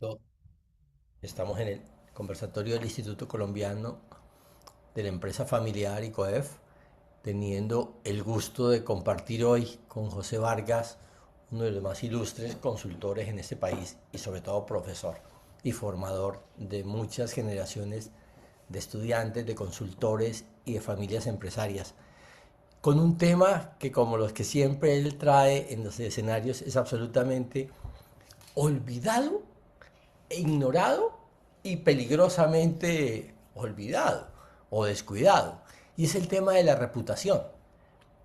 Listo. Estamos en el conversatorio del Instituto Colombiano de la Empresa Familiar ICOEF, teniendo el gusto de compartir hoy con José Vargas, uno de los más ilustres consultores en este país y sobre todo profesor y formador de muchas generaciones de estudiantes, de consultores y de familias empresarias, con un tema que como los que siempre él trae en los escenarios es absolutamente olvidado ignorado y peligrosamente olvidado o descuidado. Y es el tema de la reputación.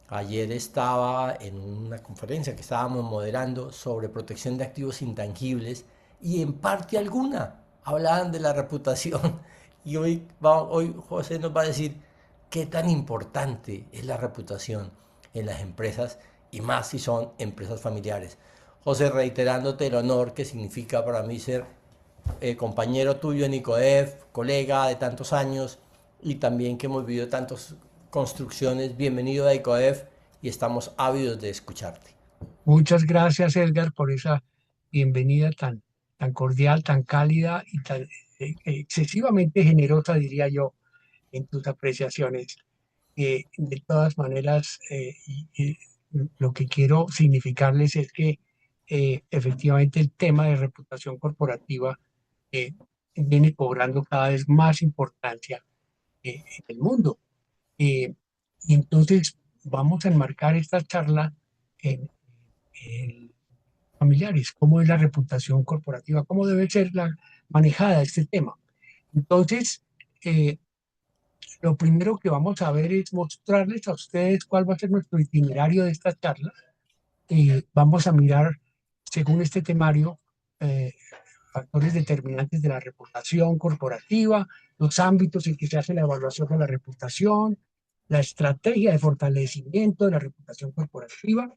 Ayer estaba en una conferencia que estábamos moderando sobre protección de activos intangibles y en parte alguna hablaban de la reputación. Y hoy José nos va a decir qué tan importante es la reputación en las empresas y más si son empresas familiares. José, reiterándote el honor que significa para mí ser compañero tuyo en ICOEF, colega de tantos años y también que hemos vivido tantas construcciones. Bienvenido a ICOEF y estamos ávidos de escucharte. Muchas gracias, Edgar, por esa bienvenida tan cordial, tan cálida y tan excesivamente generosa, diría yo, en tus apreciaciones. De todas maneras, lo que quiero significarles es que efectivamente el tema de reputación corporativa eh, viene cobrando cada vez más importancia en el mundo. Eh, y entonces vamos a enmarcar esta charla en familiares, cómo es la reputación corporativa, cómo debe ser manejada este tema. Entonces, eh, lo primero que vamos a ver es mostrarles a ustedes cuál va a ser nuestro itinerario de esta charla. Vamos a mirar, según este temario, eh, factores determinantes de la reputación corporativa, los ámbitos en que se hace la evaluación de la reputación, la estrategia de fortalecimiento de la reputación corporativa,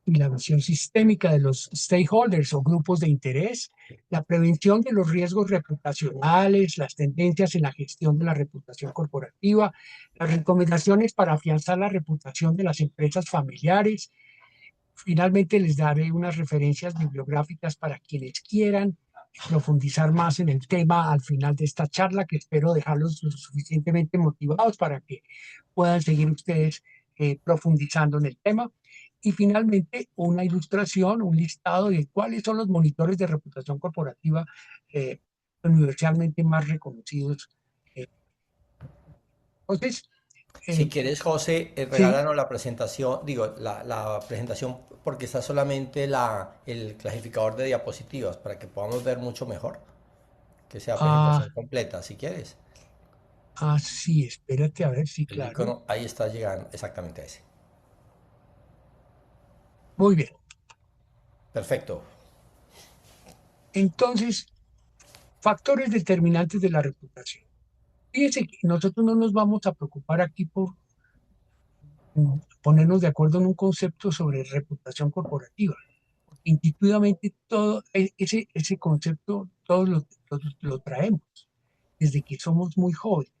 y la visión sistémica de los stakeholders o grupos de interés, la prevención de los riesgos reputacionales, las tendencias en la gestión de la reputación corporativa, las recomendaciones para afianzar la reputación de las empresas familiares. Finalmente les daré unas referencias bibliográficas para quienes quieran profundizar más en el tema al final de esta charla, que espero dejarlos lo suficientemente motivados para que puedan seguir ustedes profundizando en el tema. Y finalmente, una ilustración, un listado de cuáles son los monitores de reputación corporativa eh, universalmente más reconocidos. Eh, entonces, Si eh, quieres, José, sí, regálanos la presentación, digo, la presentación porque está solamente el clasificador de diapositivas para que podamos ver mucho mejor, que sea presentación ah, completa, si quieres. sí, espérate a ver, sí, El claro. icono, ahí está llegando exactamente a ese. Muy bien. Perfecto. Entonces, factores determinantes de la reputación. Fíjense que nosotros no nos vamos a preocupar aquí por ponernos de acuerdo en un concepto sobre reputación corporativa. Intuitivamente todo ese concepto todos lo traemos desde que somos muy jóvenes.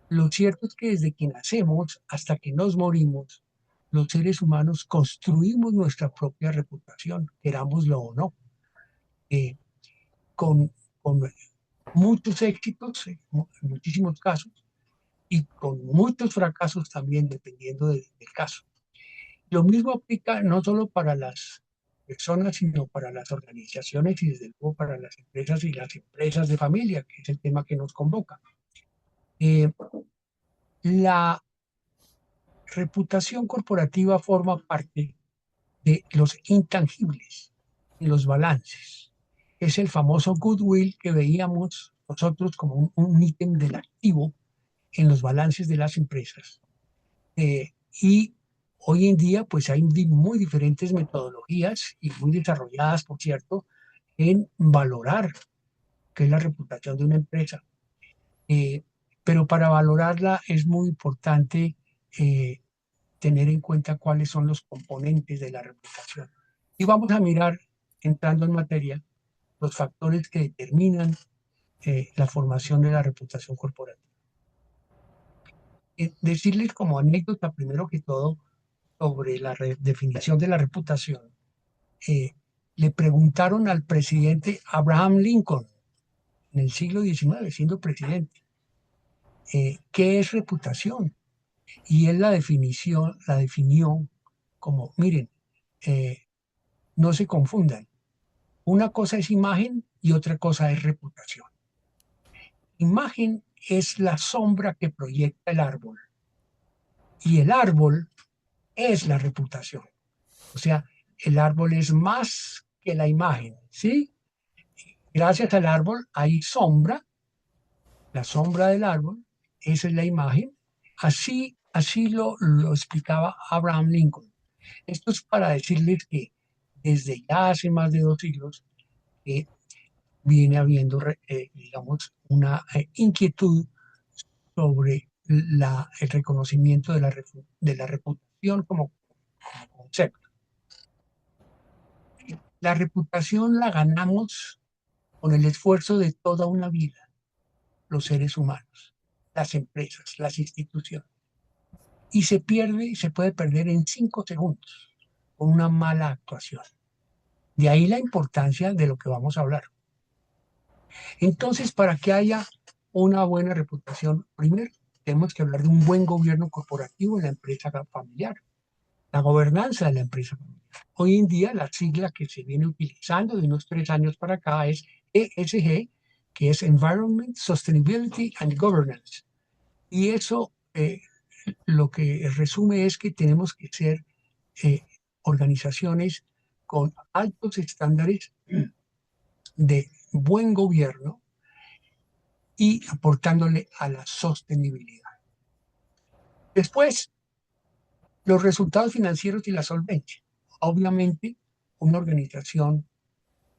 Lo cierto es que desde que nacemos hasta que nos morimos, los seres humanos construimos nuestra propia reputación, querámoslo o no, eh, con, con muchos éxitos en muchísimos casos y con muchos fracasos también, dependiendo del caso. Lo mismo aplica no solo para las personas, sino para las organizaciones y desde luego para las empresas y las empresas de familia, que es el tema que nos convoca. Eh, la reputación corporativa forma parte de los intangibles, de los balances. Es el famoso goodwill que veíamos nosotros como un ítem del activo en los balances de las empresas. Y hoy en día, pues hay muy diferentes metodologías y muy desarrolladas, por cierto, en valorar qué es la reputación de una empresa. Eh, pero para valorarla es muy importante eh, tener en cuenta cuáles son los componentes de la reputación. Y vamos a mirar, entrando en materia, los factores que determinan la formación de la reputación corporativa. Decirles como anécdota, primero que todo, sobre la definición de la reputación. le preguntaron al presidente Abraham Lincoln en el siglo XIX, siendo presidente, ¿qué es reputación? Y él la definió como, miren, eh, no se confundan. Una cosa es imagen y otra cosa es reputación. Imagen es la sombra que proyecta el árbol y el árbol es la reputación. O sea, el árbol es más que la imagen, ¿sí? Gracias al árbol hay sombra, la sombra del árbol, esa es la imagen. Así lo explicaba Abraham Lincoln. Esto es para decirles que desde ya hace más de 2 siglos eh, viene habiendo, digamos, una inquietud sobre el reconocimiento de la reputación como concepto. La reputación la ganamos con el esfuerzo de toda una vida, los seres humanos, las empresas, las instituciones. Y se puede perder en 5 segundos con una mala actuación. De ahí la importancia de lo que vamos a hablar. Entonces, para que haya una buena reputación, primero tenemos que hablar de un buen gobierno corporativo en la empresa familiar, la gobernanza de la empresa familiar. Hoy en día la sigla que se viene utilizando de unos 3 años para acá es ESG, que es Environment, Sustainability and Governance. Y eso lo que resume es que tenemos que ser eh, organizaciones con altos estándares de buen gobierno y aportándole a la sostenibilidad. Después, los resultados financieros y la solvencia. Obviamente, una organización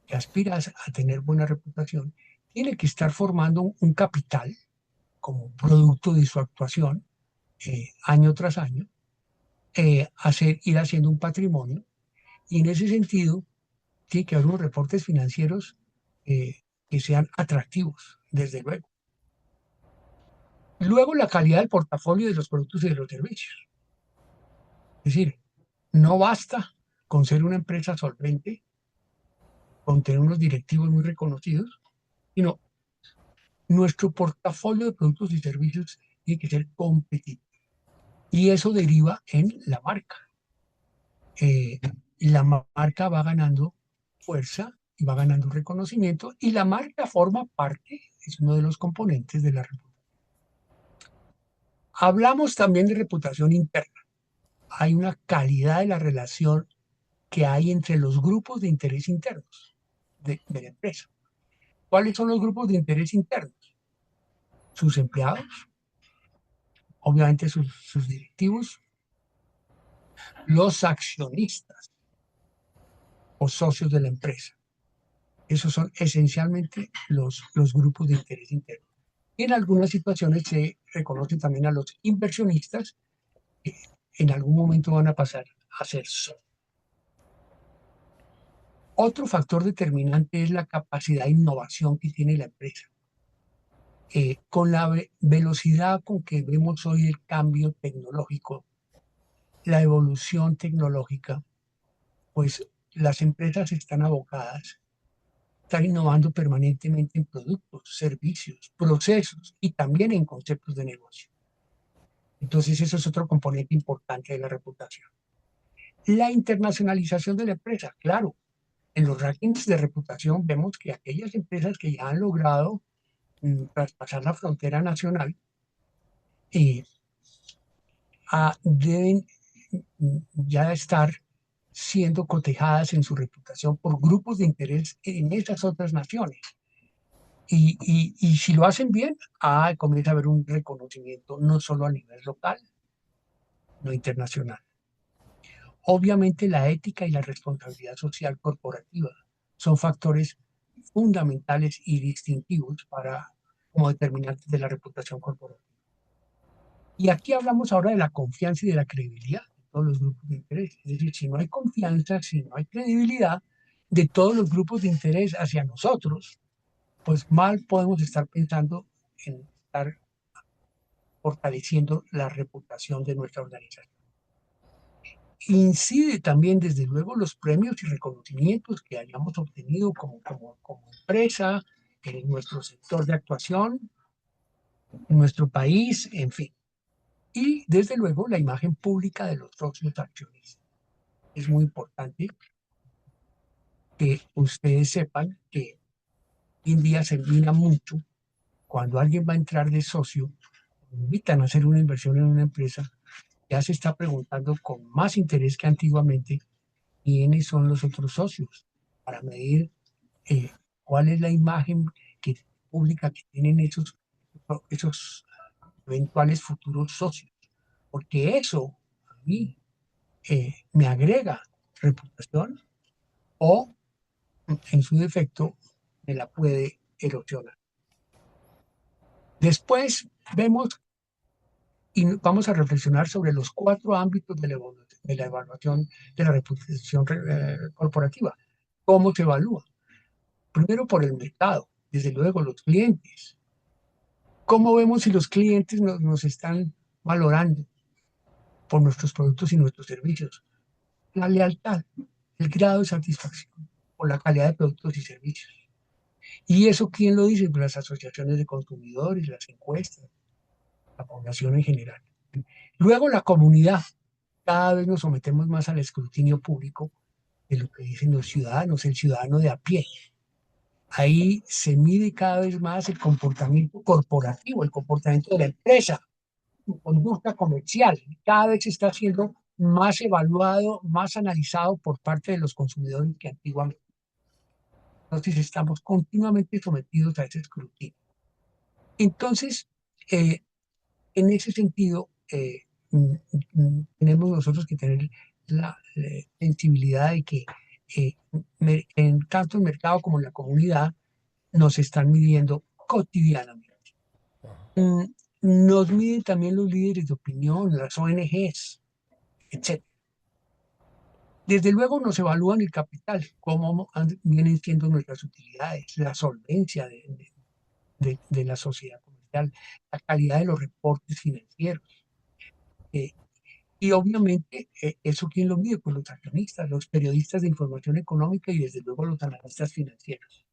que aspira a tener buena reputación tiene que estar formando un capital como producto de su actuación año tras año, ir haciendo un patrimonio y en ese sentido tiene que haber unos reportes financieros que sean atractivos, desde luego. Luego, la calidad del portafolio de los productos y de los servicios. Es decir, no basta con ser una empresa solvente, con tener unos directivos muy reconocidos, sino nuestro portafolio de productos y servicios tiene que ser competitivo. Y eso deriva en la marca. La marca va ganando fuerza y va ganando reconocimiento y la marca forma parte, es uno de los componentes de la reputación. Hablamos también de reputación interna. Hay una calidad de la relación que hay entre los grupos de interés internos de la empresa. ¿Cuáles son los grupos de interés internos? Sus empleados, obviamente sus directivos, los accionistas o socios de la empresa. Esos son esencialmente los grupos de interés interno. Y en algunas situaciones se reconocen también a los inversionistas que en algún momento van a pasar a ser socios. Otro factor determinante es la capacidad de innovación que tiene la empresa. Con la velocidad con que vemos hoy el cambio tecnológico, la evolución tecnológica, pues las empresas están abocadas a estar innovando permanentemente en productos, servicios, procesos y también en conceptos de negocio. Entonces, eso es otro componente importante de la reputación. La internacionalización de la empresa, claro. En los rankings de reputación vemos que aquellas empresas que ya han logrado traspasar la frontera nacional deben ya estar siendo cotejadas en su reputación por grupos de interés en esas otras naciones. Y si lo hacen bien, comienza a haber un reconocimiento no solo a nivel local, no internacional. Obviamente la ética y la responsabilidad social corporativa son factores fundamentales y distintivos como determinantes de la reputación corporativa. Y aquí hablamos ahora de la confianza y de la credibilidad de todos los grupos de interés. Es decir, si no hay confianza, si no hay credibilidad de todos los grupos de interés hacia nosotros, pues mal podemos estar pensando en estar fortaleciendo la reputación de nuestra organización. Incide también, desde luego, los premios y reconocimientos que hayamos obtenido como empresa, en nuestro sector de actuación, en nuestro país, en fin. Y, desde luego, la imagen pública de los socios accionistas. Es muy importante que ustedes sepan que hoy en día se mira mucho cuando alguien va a entrar de socio, invitan a hacer una inversión en una empresa, ya se está preguntando con más interés que antiguamente quiénes son los otros socios para medir eh, cuál es la imagen que, pública que tienen esos eventuales futuros socios. Porque eso a mí me agrega reputación o, en su defecto, me la puede erosionar. Después vemos y vamos a reflexionar sobre los 4 ámbitos de la evaluación de la reputación corporativa. ¿Cómo se evalúa? Primero, por el mercado, desde luego los clientes. ¿Cómo vemos si los clientes nos están valorando por nuestros productos y nuestros servicios? La lealtad, el grado de satisfacción por la calidad de productos y servicios. ¿Y eso quién lo dice? Pues las asociaciones de consumidores, las encuestas, la población en general. Luego, la comunidad. Cada vez nos sometemos más al escrutinio público de lo que dicen los ciudadanos, el ciudadano de a pie. Ahí se mide cada vez más el comportamiento corporativo, el comportamiento de la empresa, su conducta comercial. Cada vez está siendo más evaluado, más analizado por parte de los consumidores que antiguamente. Entonces estamos continuamente sometidos a ese escrutinio. Entonces, eh, en ese sentido, tenemos nosotros que tener la sensibilidad de que en tanto el mercado como en la comunidad nos están midiendo cotidianamente. Mm, Nos miden también los líderes de opinión, las ONGs, etc. Desde luego nos evalúan el capital, cómo vienen siendo nuestras utilidades, la solvencia de la sociedad comercial, la calidad de los reportes financieros. Eh, y obviamente, ¿eso quién lo mide? Pues los accionistas, los periodistas de información económica y desde luego los analistas financieros.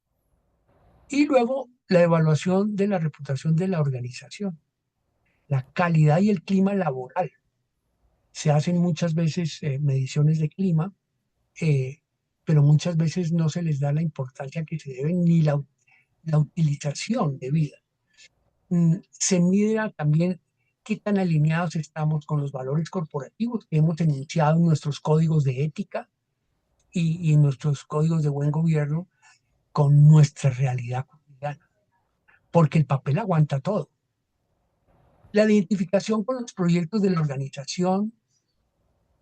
Y luego la evaluación de la reputación de la organización, la calidad y el clima laboral. Se hacen muchas veces mediciones de clima, eh, pero muchas veces no se les da la importancia que se debe ni la utilización de vida. Se mide también qué tan alineados estamos con los valores corporativos que hemos enunciado en nuestros códigos de ética y en nuestros códigos de buen gobierno con nuestra realidad cotidiana, porque el papel aguanta todo. La identificación con los proyectos de la organización,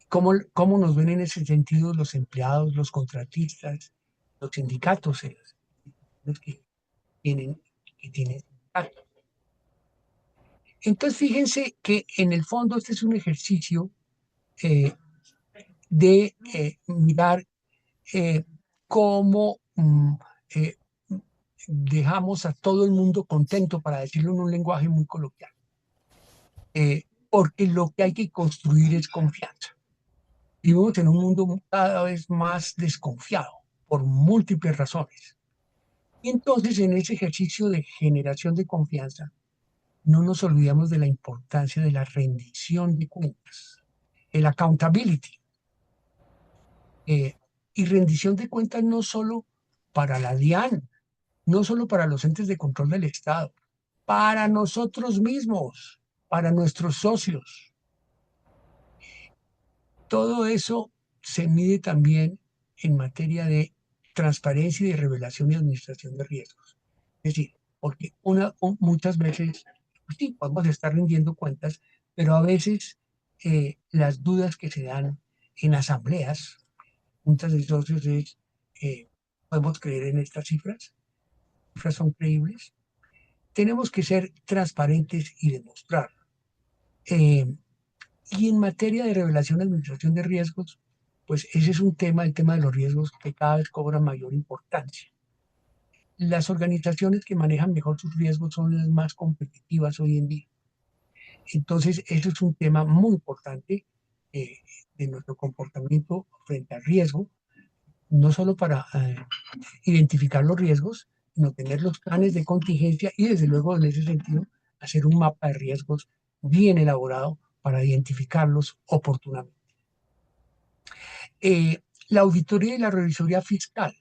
cómo nos ven en ese sentido los empleados, los contratistas, los sindicatos, los que tienen sindicatos. Entonces, fíjense que en el fondo este es un ejercicio eh, de mirar cómo eh, dejamos a todo el mundo contento, para decirlo en un lenguaje muy coloquial, porque lo que hay que construir es confianza. Vivimos en un mundo cada vez más desconfiado por múltiples razones. Y entonces, en ese ejercicio de generación de confianza, no nos olvidamos de la importancia de la rendición de cuentas, el accountability. Y rendición de cuentas no solo para la DIAN, no solo para los entes de control del Estado, para nosotros mismos, para nuestros socios. Todo eso se mide también en materia de transparencia y de revelación y administración de riesgos. Es decir, porque muchas veces, pues sí, podemos estar rindiendo cuentas, pero a veces las dudas que se dan en asambleas, juntas de socios, es, ¿podemos creer en estas cifras? ¿Cifras son creíbles? Tenemos que ser transparentes y demostrar. Eh, y en materia de revelación y administración de riesgos, pues ese es un tema, el tema de los riesgos, que cada vez cobra mayor importancia. Las organizaciones que manejan mejor sus riesgos son las más competitivas hoy en día. Entonces, eso es un tema muy importante eh, de nuestro comportamiento frente al riesgo, no solo para identificar los riesgos, sino tener los planes de contingencia y desde luego en ese sentido hacer un mapa de riesgos bien elaborado para identificarlos oportunamente. La auditoría y la revisoría fiscal,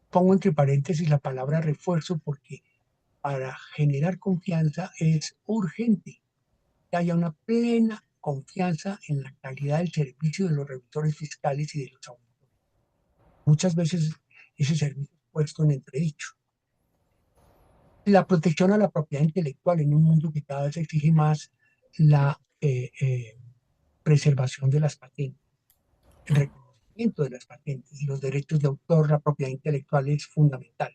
pongo entre paréntesis la palabra refuerzo porque para generar confianza es urgente que haya una plena confianza en la calidad del servicio de los revisores fiscales y de los auditores. Muchas veces ese servicio es puesto en entredicho. La protección a la propiedad intelectual en un mundo que cada vez exige más la preservación de las patentes, el reconocimiento de las patentes y los derechos de autor, la propiedad intelectual es fundamental.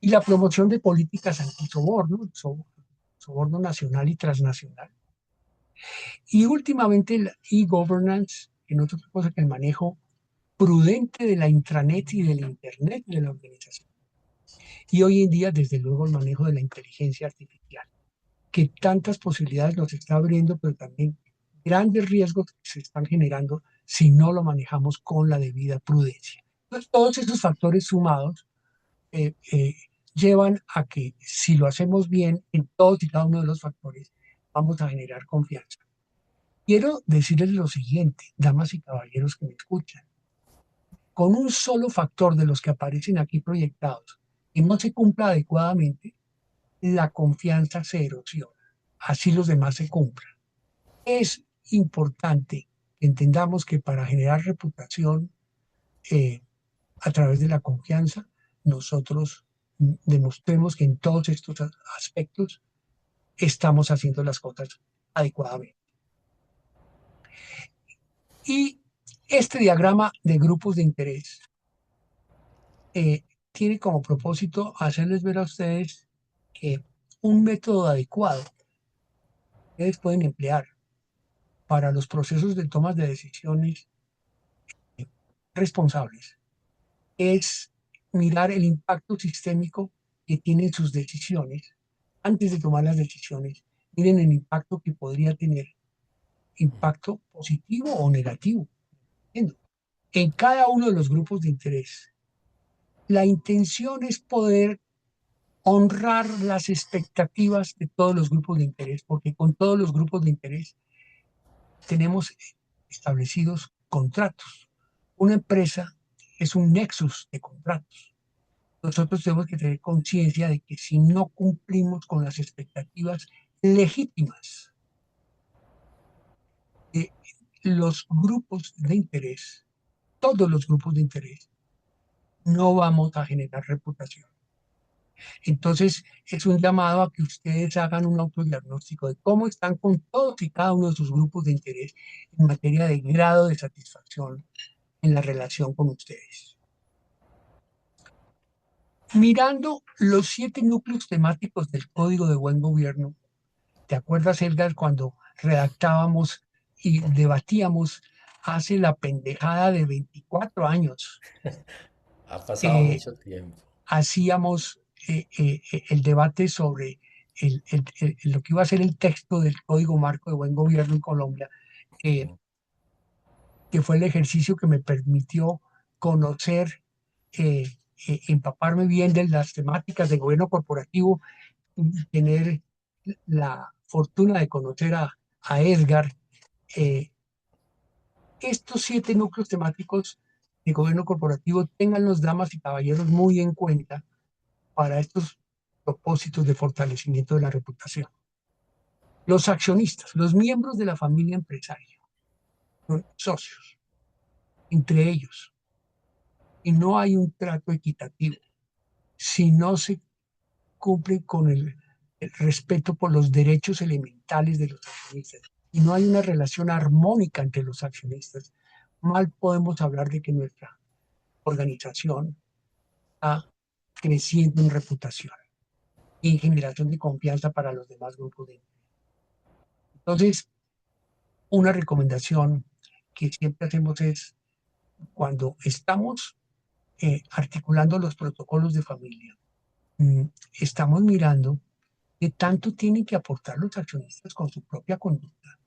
Y la promoción de políticas antisoborno, soborno nacional y transnacional. Y últimamente el e-governance, que no es otra cosa que el manejo prudente de la intranet y del internet de la organización. Y hoy en día, desde luego, el manejo de la inteligencia artificial, que tantas posibilidades nos está abriendo, pero también grandes riesgos que se están generando si no lo manejamos con la debida prudencia. Entonces, todos esos factores sumados llevan a que si lo hacemos bien en todos y cada uno de los factores, vamos a generar confianza. Quiero decirles lo siguiente, damas y caballeros que me escuchan. Con un solo factor de los que aparecen aquí proyectados y no se cumpla adecuadamente, la confianza se erosiona. Así los demás se cumplan. Es importante que entendamos que para generar reputación a través de la confianza, nosotros demostremos que en todos estos aspectos estamos haciendo las cosas adecuadamente. Y este diagrama de grupos de interés tiene como propósito hacerles ver a ustedes que un método adecuado que ustedes pueden emplear para los procesos de toma de decisiones responsables es mirar el impacto sistémico que tienen sus decisiones antes de tomar las decisiones. Miren el impacto que podría tener, impacto positivo o negativo, en cada uno de los grupos de interés. La intención es poder honrar las expectativas de todos los grupos de interés, porque con todos los grupos de interés tenemos establecidos contratos. Una empresa es un nexus de contratos. Nosotros tenemos que tener conciencia de que si no cumplimos con las expectativas legítimas de los grupos de interés, todos los grupos de interés, no vamos a generar reputación. Entonces, es un llamado a que ustedes hagan un autodiagnóstico de cómo están con todos y cada uno de sus grupos de interés en materia de grado de satisfacción en la relación con ustedes. Mirando los 7 núcleos temáticos del Código de Buen Gobierno, ¿te acuerdas, Edgar, cuando redactábamos y debatíamos hace la pendejada de 24 años? Ha pasado mucho tiempo. Hacíamos el debate sobre lo que iba a ser el texto del Código Marco de Buen Gobierno en Colombia, que fue el ejercicio que me permitió conocer, empaparme bien de las temáticas de gobierno corporativo, tener la fortuna de conocer a Edgar. Estos 7 núcleos temáticos de gobierno corporativo, ténganlos, damas y caballeros, muy en cuenta para estos propósitos de fortalecimiento de la reputación. Los accionistas, los miembros de la familia empresaria, son socios entre ellos, y no hay un trato equitativo si no se cumple con el respeto por los derechos elementales de los accionistas y no hay una relación armónica entre los accionistas, mal podemos hablar de que nuestra organización está creciendo en reputación y en generación de confianza para los demás grupos de interés. Entonces, una recomendación que siempre hacemos es cuando estamos articulando los protocolos de familia, estamos mirando qué tanto tienen que aportar los accionistas con su propia conducta,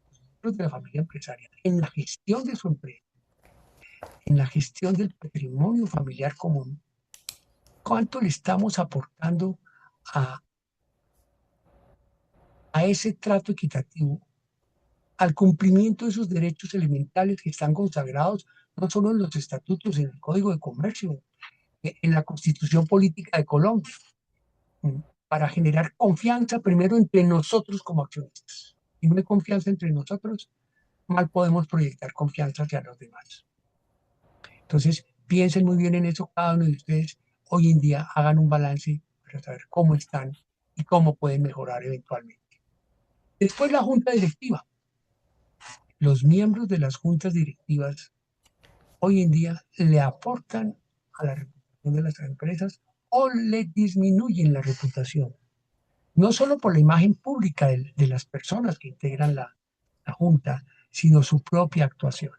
miembros de la familia empresarial en la gestión de su empresa, en la gestión del patrimonio familiar común, ¿cuánto le estamos aportando a, a ese trato equitativo, al cumplimiento de esos derechos elementales que están consagrados no solo en los estatutos, en el Código de Comercio, en la Constitución Política de Colombia, para generar confianza primero entre nosotros como accionistas? Si no hay confianza entre nosotros, mal podemos proyectar confianza hacia los demás. Entonces, piensen muy bien en eso cada uno de ustedes. Hoy en día hagan un balance para saber cómo están y cómo pueden mejorar eventualmente. Después la junta directiva. Los miembros de las juntas directivas hoy en día le aportan a la reputación de las empresas o le disminuyen la reputación. No solo por la imagen pública de las personas que integran la junta, sino su propia actuación.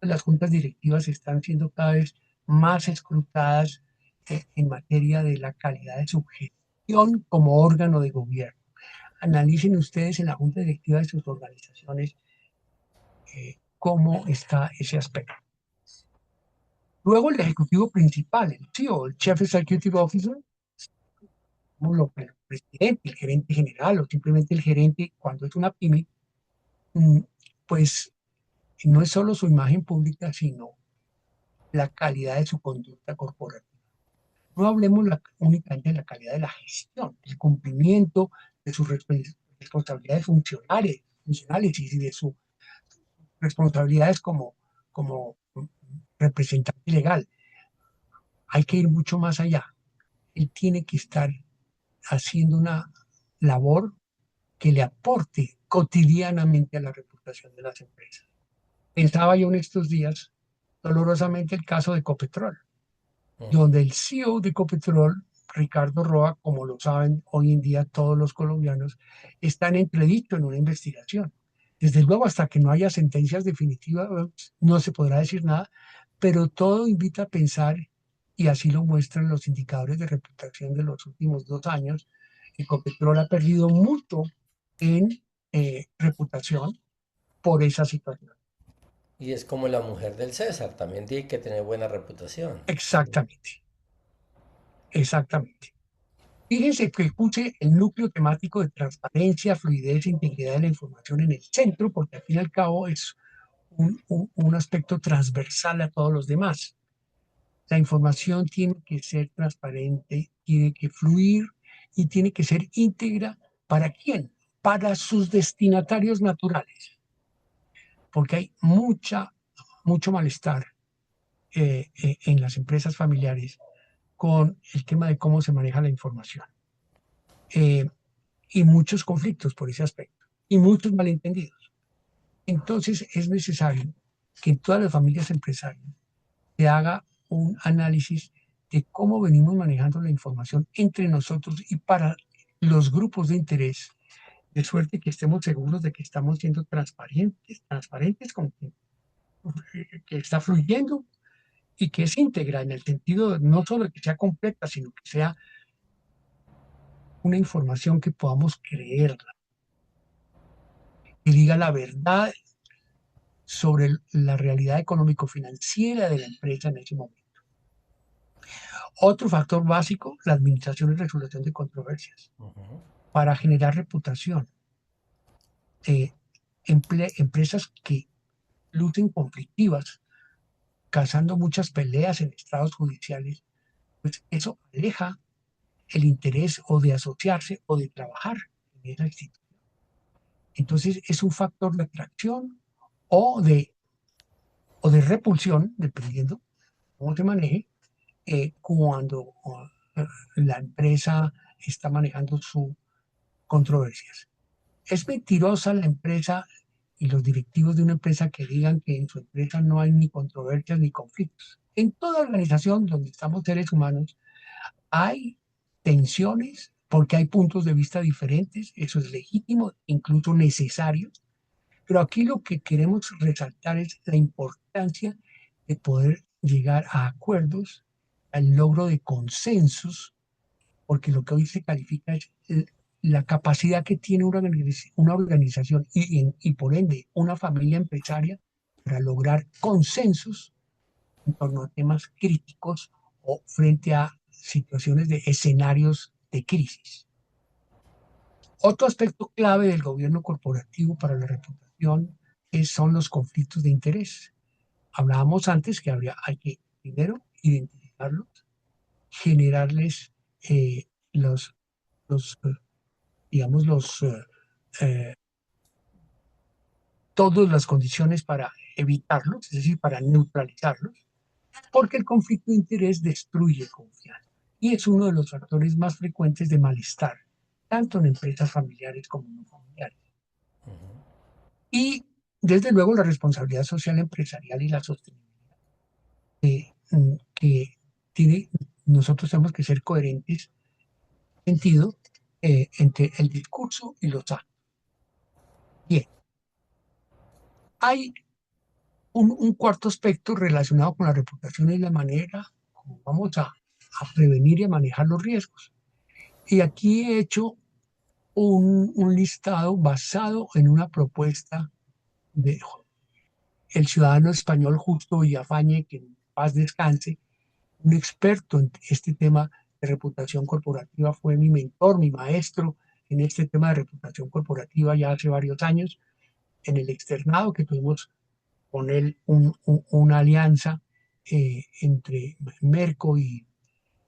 Las juntas directivas están siendo cada vez más escrutadas en materia de la calidad de su gestión como órgano de gobierno. Analicen ustedes en la junta directiva de sus organizaciones cómo está ese aspecto. Luego el ejecutivo principal, el CEO, el Chief Executive Officer, como el presidente, el gerente general o simplemente el gerente cuando es una pyme, pues no es solo su imagen pública, sino la calidad de su conducta corporativa. No hablemos únicamente de la calidad de la gestión, del cumplimiento de sus responsabilidades funcionales y de sus responsabilidades como representante legal. Hay que ir mucho más allá. Él tiene que estar haciendo una labor que le aporte cotidianamente a la reputación de las empresas. Pensaba yo en estos días, dolorosamente, el caso de Ecopetrol, donde el CEO de Ecopetrol, Ricardo Roa, como lo saben hoy en día todos los colombianos, está en entredicho en una investigación. Desde luego, hasta que no haya sentencias definitivas, no se podrá decir nada, pero todo invita a pensar, y así lo muestran los indicadores de reputación de los últimos 2 años. Ecopetrol ha perdido mucho en reputación por esa situación. Y es como la mujer del César, también tiene que tener buena reputación. Exactamente, exactamente. Fíjense que puse el núcleo temático de transparencia, fluidez e integridad de la información en el centro, porque al fin y al cabo es un aspecto transversal a todos los demás. La información tiene que ser transparente, tiene que fluir y tiene que ser íntegra. ¿Para quién? Para sus destinatarios naturales, porque hay mucho malestar en las empresas familiares con el tema de cómo se maneja la información. Y muchos conflictos por ese aspecto y muchos malentendidos. Entonces es necesario que en todas las familias empresarias se haga un análisis de cómo venimos manejando la información entre nosotros y para los grupos de interés, de suerte que estemos seguros de que estamos siendo transparentes con que está fluyendo y que es íntegra en el sentido no solo de que sea completa, sino que sea una información que podamos creerla, que diga la verdad sobre la realidad económico-financiera de la empresa en ese momento. Otro factor básico, la administración y resolución de controversias. Para generar reputación, empresas que lucen conflictivas, causando muchas peleas en estados judiciales, pues eso aleja el interés o de asociarse o de trabajar en esa institución. Entonces es un factor de atracción o de repulsión, dependiendo cómo se maneje, cuando la empresa está manejando sus controversias. Es mentirosa la empresa y los directivos de una empresa que digan que en su empresa no hay ni controversias ni conflictos. En toda organización donde estamos seres humanos hay tensiones porque hay puntos de vista diferentes, eso es legítimo, incluso necesario, pero aquí lo que queremos resaltar es la importancia de poder llegar a acuerdos, al logro de consensos, porque lo que hoy se califica es la capacidad que tiene una organización y por ende una familia empresaria para lograr consensos en torno a temas críticos o frente a situaciones de escenarios de crisis. Otro aspecto clave del gobierno corporativo para la reputación son los conflictos de interés. Hablábamos antes que hay que primero identificarlos, generarles los, los digamos, eh, todas las condiciones para evitarlos, es decir, para neutralizarlos, porque el conflicto de interés destruye confianza y es uno de los factores más frecuentes de malestar, tanto en empresas familiares como no familiares. Y desde luego la responsabilidad social empresarial y la sostenibilidad, que nosotros tenemos que ser coherentes en sentido entre el discurso y los actos. Bien, hay un cuarto aspecto relacionado con la reputación y la manera como vamos a prevenir y a manejar los riesgos. Y aquí he hecho un listado basado en una propuesta de el ciudadano español Justo Villafañe, que en paz descanse, un experto en este tema de reputación corporativa, fue mi mentor, mi maestro en este tema de reputación corporativa ya hace varios años, en el externado que tuvimos con él una alianza entre Merco y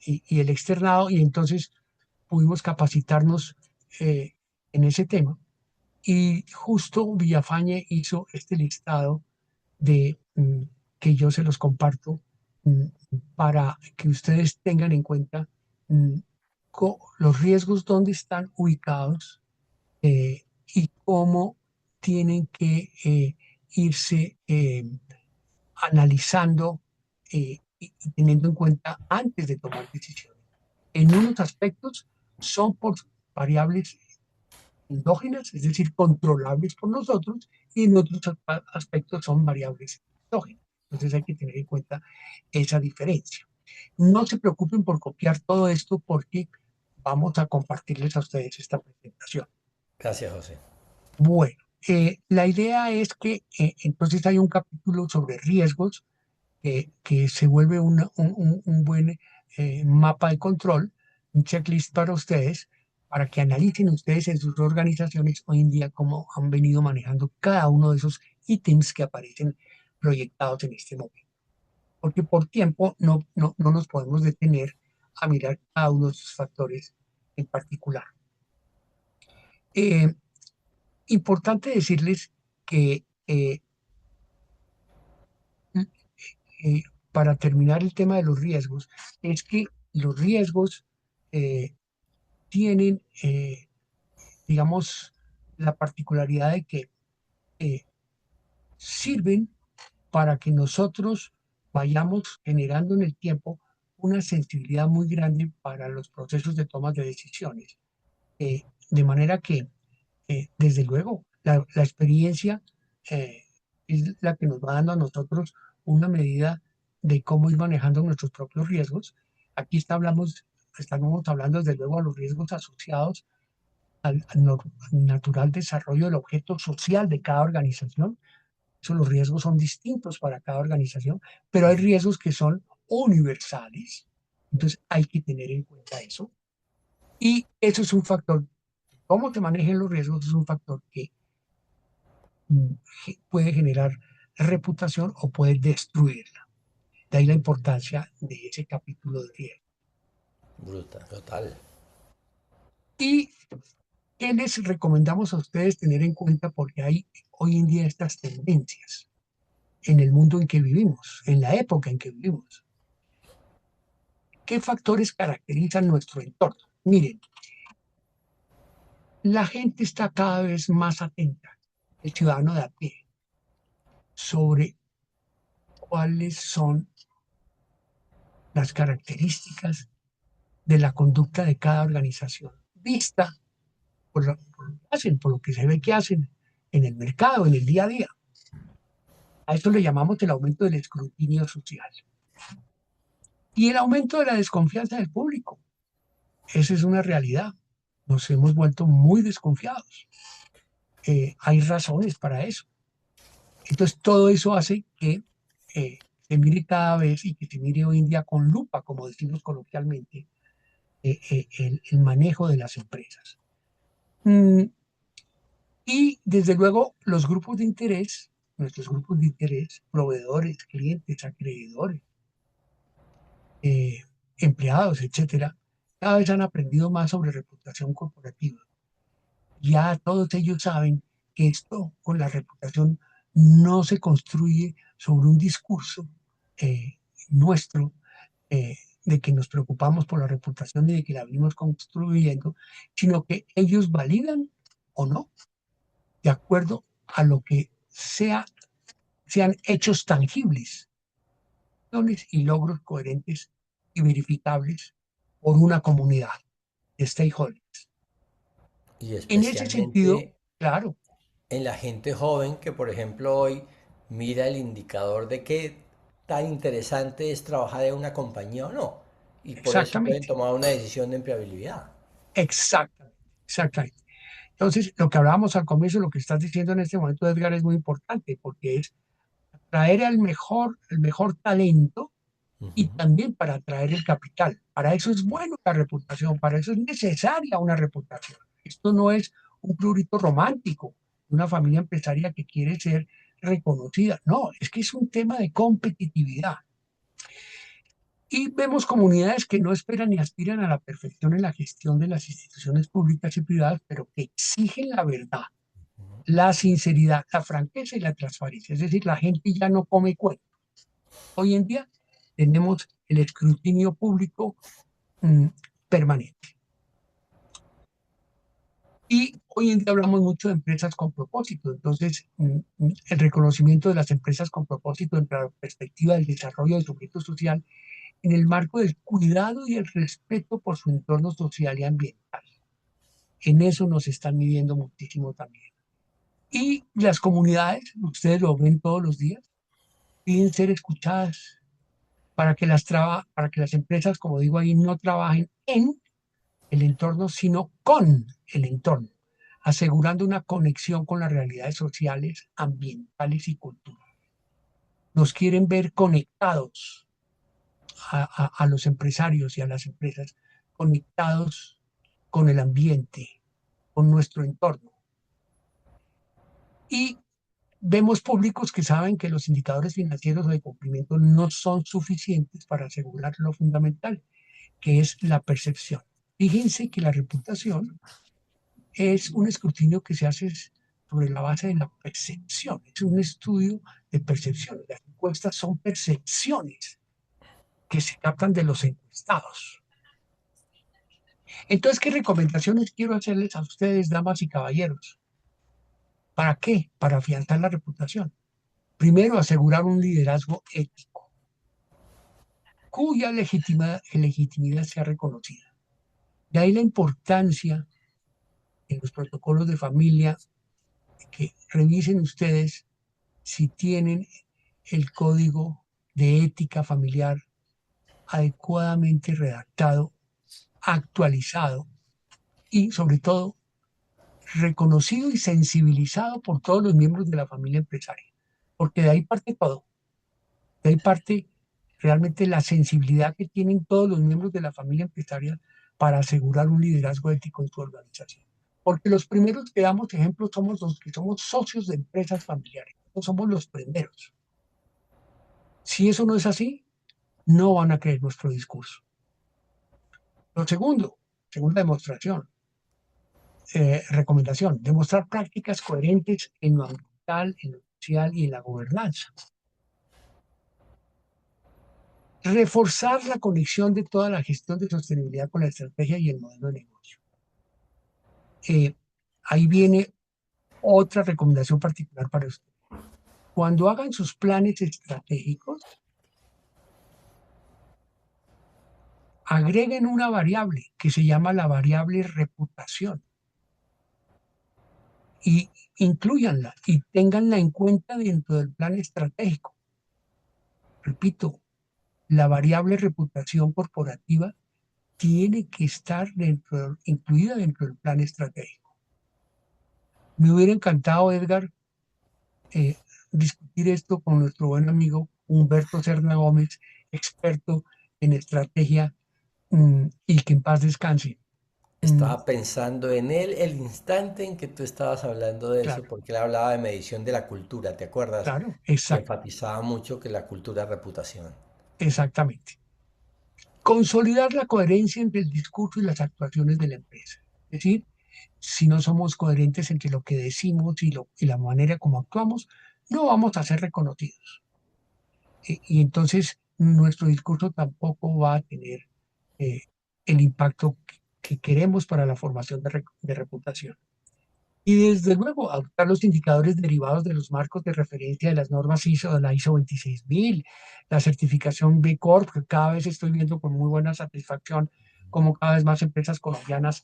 el externado, y entonces pudimos capacitarnos en ese tema. Y Justo Villafañe hizo este listado de que yo se los comparto para que ustedes tengan en cuenta mm, los riesgos, dónde están ubicados y cómo tienen que irse analizando y teniendo en cuenta antes de tomar decisiones. En unos aspectos son por variables endógenas, es decir, controlables por nosotros, y en otros aspectos son variables exógenas. Entonces hay que tener en cuenta esa diferencia. No se preocupen por copiar todo esto porque vamos a compartirles a ustedes esta presentación. Gracias, José. Bueno, la idea es que entonces hay un capítulo sobre riesgos que se vuelve un buen mapa de control, un checklist para ustedes, para que analicen ustedes en sus organizaciones hoy en día cómo han venido manejando cada uno de esos ítems que aparecen proyectados en este momento. Porque por tiempo no nos podemos detener a mirar cada uno de esos factores en particular. Importante decirles que para terminar el tema de los riesgos, es que los riesgos tienen, digamos, la particularidad de que sirven para que nosotros vayamos generando en el tiempo una sensibilidad muy grande para los procesos de toma de decisiones. De manera que, desde luego, la experiencia es la que nos va dando a nosotros una medida de cómo ir manejando nuestros propios riesgos. Aquí estamos hablando desde luego a los riesgos asociados al natural desarrollo del objeto social de cada organización. Eso, los riesgos son distintos para cada organización, pero hay riesgos que son universales. Entonces hay que tener en cuenta eso. Y eso es un factor, cómo se manejen los riesgos es un factor que puede generar reputación o puede destruirla. De ahí la importancia de ese capítulo de riesgo. Bruta, total. ¿Y qué les recomendamos a ustedes tener en cuenta? Porque hay hoy en día estas tendencias en el mundo en que vivimos, en la época en que vivimos. ¿Qué factores caracterizan nuestro entorno? Miren, la gente está cada vez más atenta, el ciudadano de a pie, sobre cuáles son las características de la conducta de cada organización, vista por lo que hacen, por lo que se ve que hacen en el mercado, en el día a día. A esto le llamamos el aumento del escrutinio social. Y el aumento de la desconfianza del público. Esa es una realidad. nos hemos vuelto muy desconfiados. Hay razones para eso. Entonces, todo eso hace que se mire cada vez y que se mire hoy en día con lupa, como decimos coloquialmente, el manejo de las empresas. Mm, y desde luego los grupos de interés, nuestros grupos de interés, proveedores, clientes, acreedores, eh, empleados, etcétera, cada vez han aprendido más sobre reputación corporativa. Ya todos ellos saben que esto con la reputación no se construye sobre un discurso nuestro de que nos preocupamos por la reputación y de que la venimos construyendo, sino que ellos validan o no, de acuerdo a lo que sean hechos tangibles y logros coherentes y verificables por una comunidad de stakeholders. Y En ese sentido, especialmente claro, en la gente joven que, por ejemplo, hoy mira el indicador de qué tan interesante es trabajar en una compañía o no. Y por eso pueden exactamente, tomar una decisión de empleabilidad. exactamente, exactamente. Entonces, lo que hablábamos al comienzo, lo que estás diciendo en este momento, Edgar, es muy importante porque es traer al el mejor talento y Ujú. también para atraer el capital. Para eso es bueno la reputación, para eso es necesaria una reputación. Esto no es un prurito romántico, una familia empresaria que quiere ser reconocida. No, es que es un tema de competitividad. Y vemos comunidades que no esperan ni aspiran a la perfección en la gestión de las instituciones públicas y privadas, pero que exigen la verdad, la sinceridad, la franqueza y la transparencia. Es decir, la gente ya no come cuento. Hoy en día tenemos el escrutinio público mm, permanente. Y hoy en día hablamos mucho de empresas con propósito. Entonces, el reconocimiento de las empresas con propósito entre la perspectiva del desarrollo del sujeto social en el marco del cuidado y el respeto por su entorno social y ambiental. En eso nos están midiendo muchísimo también. Y las comunidades, ustedes lo ven todos los días, piden ser escuchadas para que las empresas, como digo ahí, no trabajen en el entorno, sino con el entorno, asegurando una conexión con las realidades sociales, ambientales y culturales. Nos quieren ver conectados a los empresarios y a las empresas, conectados con el ambiente, con nuestro entorno. Y vemos públicos que saben que los indicadores financieros de cumplimiento no son suficientes para asegurar lo fundamental, que es la percepción. Fíjense que la reputación es un escrutinio que se hace sobre la base de la percepción, es un estudio de percepción. Las encuestas son percepciones que se captan de los encuestados. Entonces, ¿qué recomendaciones quiero hacerles a ustedes, damas y caballeros? ¿Para qué? Para afianzar la reputación. Primero, asegurar un liderazgo ético, cuya legitimidad sea reconocida. De ahí la importancia en los protocolos de familia que revisen ustedes si tienen el código de ética familiar adecuadamente redactado, actualizado y sobre todo reconocido y sensibilizado por todos los miembros de la familia empresaria. Porque de ahí parte todo, de ahí parte realmente la sensibilidad que tienen todos los miembros de la familia empresaria para asegurar un liderazgo ético en su organización. Porque los primeros que damos ejemplo somos los que somos socios de empresas familiares, no somos los primeros. Si eso no es así, no van a creer nuestro discurso. Lo segundo, segunda demostración, recomendación, demostrar prácticas coherentes en lo ambiental, en lo social y en la gobernanza. Reforzar la conexión de toda la gestión de sostenibilidad con la estrategia y el modelo de negocio. Eh, ahí viene otra recomendación particular para usted. Cuando hagan sus planes estratégicos, agreguen una variable que se llama la variable reputación y incluyanla y tenganla en cuenta dentro del plan estratégico. Repito, la variable reputación corporativa tiene que estar incluida dentro del plan estratégico. Me hubiera encantado, Edgar, eh, discutir esto con nuestro buen amigo Humberto Serna Gómez, experto en estrategia, y que en paz descanse. Mm, Estaba pensando en él el instante en que tú estabas hablando de eso, claro, porque él hablaba de medición de la cultura, ¿te acuerdas? claro, Que exacto, enfatizaba mucho que la cultura es reputación. exactamente. Consolidar la coherencia entre el discurso y las actuaciones de la empresa. Es decir, si no somos coherentes entre lo que decimos y la manera como actuamos, no vamos a ser reconocidos. Y entonces nuestro discurso tampoco va a tener eh, el impacto que queremos para la formación de reputación. Y desde luego, adoptar los indicadores derivados de los marcos de referencia de las normas ISO, de la ISO 26000, la certificación B Corp, que cada vez estoy viendo con muy buena satisfacción cómo cada vez más empresas colombianas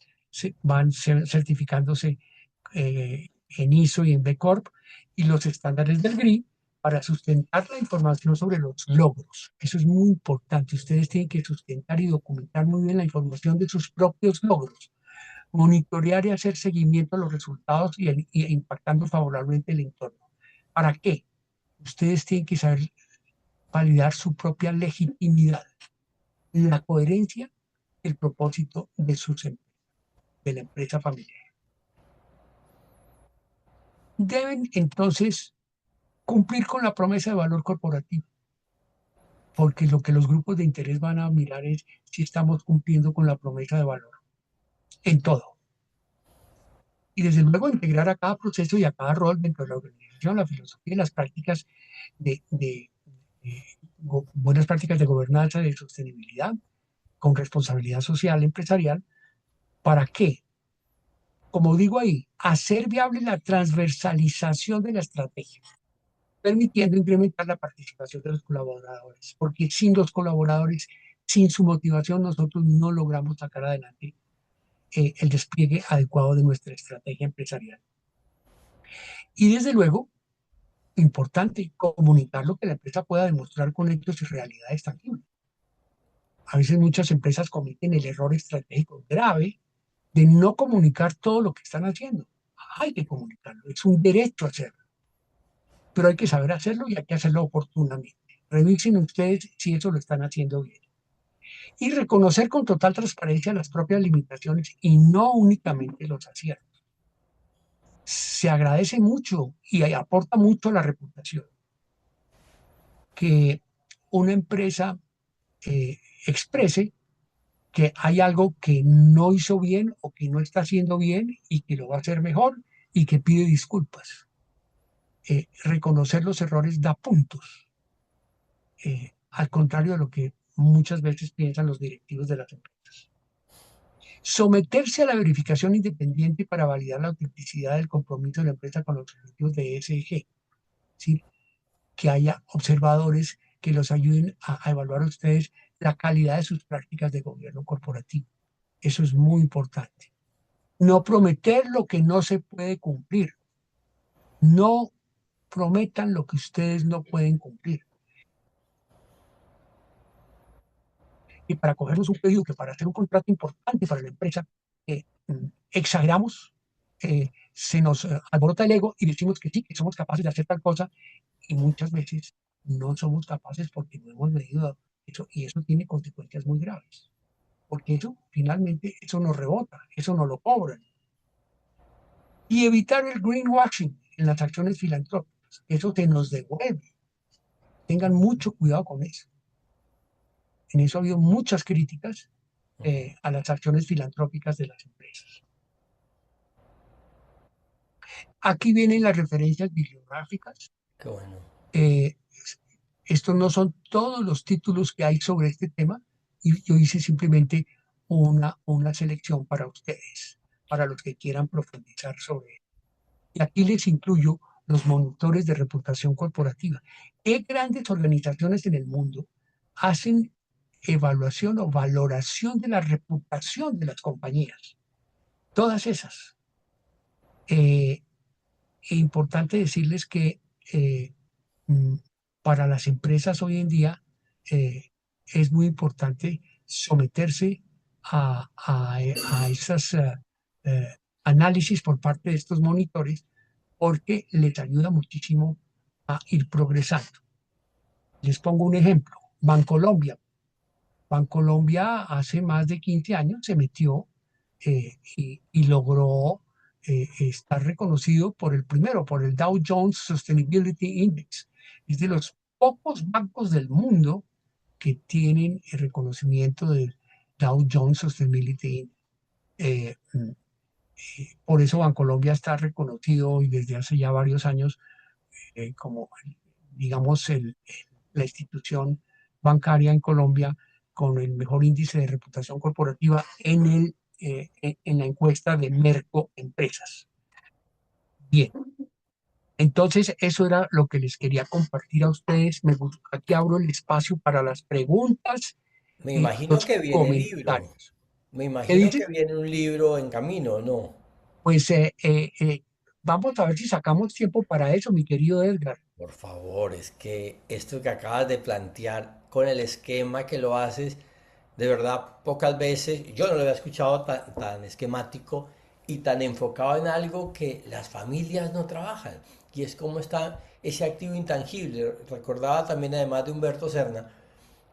van certificándose en ISO y en B Corp, y los estándares del GRI para sustentar la información sobre los logros. Eso es muy importante. Ustedes tienen que sustentar y documentar muy bien la información de sus propios logros, monitorear y hacer seguimiento a los resultados y impactando favorablemente el entorno. ¿Para qué? Ustedes tienen que saber validar su propia legitimidad, la coherencia y el propósito de la empresa familiar. Deben entonces cumplir con la promesa de valor corporativo, porque lo que los grupos de interés van a mirar es si estamos cumpliendo con la promesa de valor en todo. Y desde luego integrar a cada proceso y a cada rol dentro de la organización la filosofía y las prácticas de buenas prácticas de gobernanza, de sostenibilidad, con responsabilidad social empresarial. ¿Para qué? Como digo ahí, hacer viable la transversalización de la estrategia, permitiendo incrementar la participación de los colaboradores, porque sin los colaboradores, sin su motivación, nosotros no logramos sacar adelante el despliegue adecuado de nuestra estrategia empresarial. Y desde luego, importante, comunicar lo que la empresa pueda demostrar con hechos y realidades tangibles. A veces muchas empresas cometen el error estratégico grave de no comunicar todo lo que están haciendo. Hay que comunicarlo, es un derecho hacerlo, pero hay que saber hacerlo y hay que hacerlo oportunamente. Revisen ustedes si eso lo están haciendo bien. Y reconocer con total transparencia las propias limitaciones y no únicamente los aciertos. Se agradece mucho y aporta mucho a la reputación que una empresa eh, exprese que hay algo que no hizo bien o que no está haciendo bien y que lo va a hacer mejor y que pide disculpas. Reconocer los errores da puntos, al contrario de lo que muchas veces piensan los directivos de las empresas. Someterse a la verificación independiente para validar la autenticidad del compromiso de la empresa con los objetivos de ESG. ¿Sí? Que haya observadores que los ayuden a evaluar a ustedes la calidad de sus prácticas de gobierno corporativo. Eso es muy importante. No prometer lo que no se puede cumplir. No prometan lo que ustedes no pueden cumplir. Y para cogernos un pedido que para hacer un contrato importante para la empresa, exageramos, se nos alborota el ego y decimos que sí, que somos capaces de hacer tal cosa, y muchas veces no somos capaces porque no hemos medido eso, y eso tiene consecuencias muy graves, porque eso finalmente eso nos rebota, eso nos lo cobran. Y evitar el greenwashing en las acciones filantrópicas, eso se nos devuelve. Tengan mucho cuidado con eso. En eso ha habido muchas críticas a las acciones filantrópicas de las empresas. Aquí vienen las referencias bibliográficas. Qué bueno. Eh, Estos no son todos los títulos que hay sobre este tema, y yo hice simplemente una selección para ustedes, para los que quieran profundizar sobre él. Y aquí les incluyo los monitores de reputación corporativa. ¿Qué grandes organizaciones en el mundo hacen evaluación o valoración de la reputación de las compañías? Todas esas. Eh, Es importante decirles que mm, para las empresas hoy en día, eh, es muy importante someterse a esos análisis por parte de estos monitores porque les ayuda muchísimo a ir progresando. Les pongo un ejemplo. Bancolombia. Bancolombia hace más de 15 años se metió y logró estar reconocido por el primero, por el Dow Jones Sustainability Index. Es de los pocos bancos del mundo que tienen el reconocimiento del Dow Jones Sustainability Index. Por eso Bancolombia está reconocido y desde hace ya varios años como, digamos, la institución bancaria en Colombia con el mejor índice de reputación corporativa en la encuesta de Merco Empresas. Bien, entonces eso era lo que les quería compartir a ustedes. Me gusta, aquí abro el espacio para las preguntas Me y imagino los que viene libro. comentarios. Me ¿Qué imagino dice? que viene un libro en camino, ¿no? Pues vamos a ver si sacamos tiempo para eso, mi querido Edgar. Por favor, es que esto que acabas de plantear con el esquema que lo haces, de verdad, pocas veces, yo no lo había escuchado tan esquemático y tan enfocado en algo que las familias no trabajan. Y es cómo está ese activo intangible. Recordaba también, además de Humberto Serna,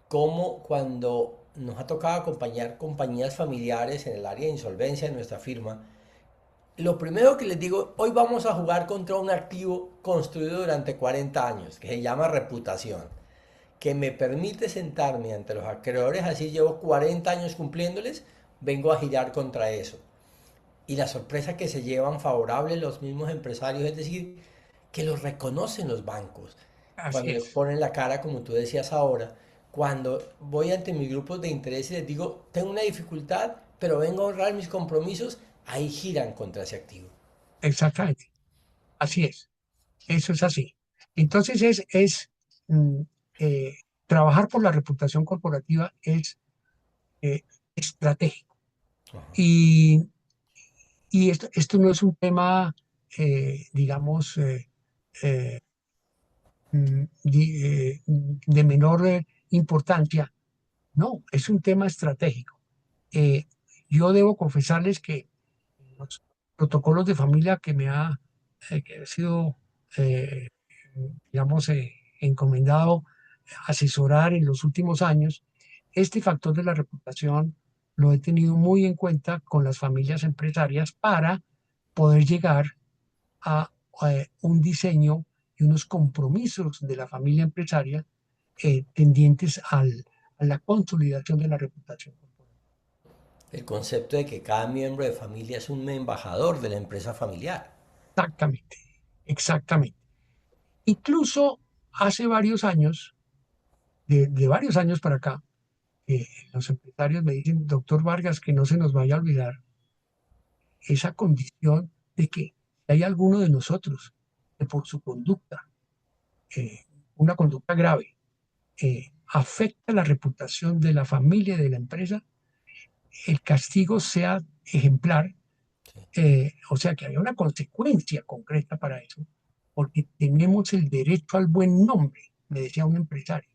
cómo cuando nos ha tocado acompañar compañías familiares en el área de insolvencia de nuestra firma, lo primero que les digo, hoy vamos a jugar contra un activo construido durante 40 años, que se llama reputación, que me permite sentarme ante los acreedores, así llevo 40 años cumpliéndoles, vengo a girar contra eso. Y la sorpresa que se llevan favorable los mismos empresarios, es decir, que los reconocen los bancos. Así Cuando me es, ponen la cara, como tú decías ahora, cuando voy ante mis grupos de interés y les digo, tengo una dificultad, pero vengo a honrar mis compromisos, ahí giran contra ese activo. exactamente, así es. Eso es así. Entonces mm, eh, trabajar por la reputación corporativa es estratégico. Ajá. Y, y esto no es un tema, digamos, eh, de menor importancia. No, es un tema estratégico. Eh, yo debo confesarles que los protocolos de familia que ha sido, eh, digamos, encomendado asesorar en los últimos años, este factor de la reputación lo he tenido muy en cuenta con las familias empresarias para poder llegar a un diseño y unos compromisos de la familia empresaria tendientes a la consolidación de la reputación. El concepto de que cada miembro de familia es un embajador de la empresa familiar. Exactamente, exactamente. Incluso hace varios años, de varios años para acá, los empresarios me dicen, doctor Vargas, que no se nos vaya a olvidar esa condición de que hay alguno de nosotros que por su conducta, eh, una conducta grave, afecta la reputación de la familia y de la empresa, el castigo sea ejemplar, Sí. o sea que haya una consecuencia concreta para eso, porque tenemos el derecho al buen nombre, me decía un empresario,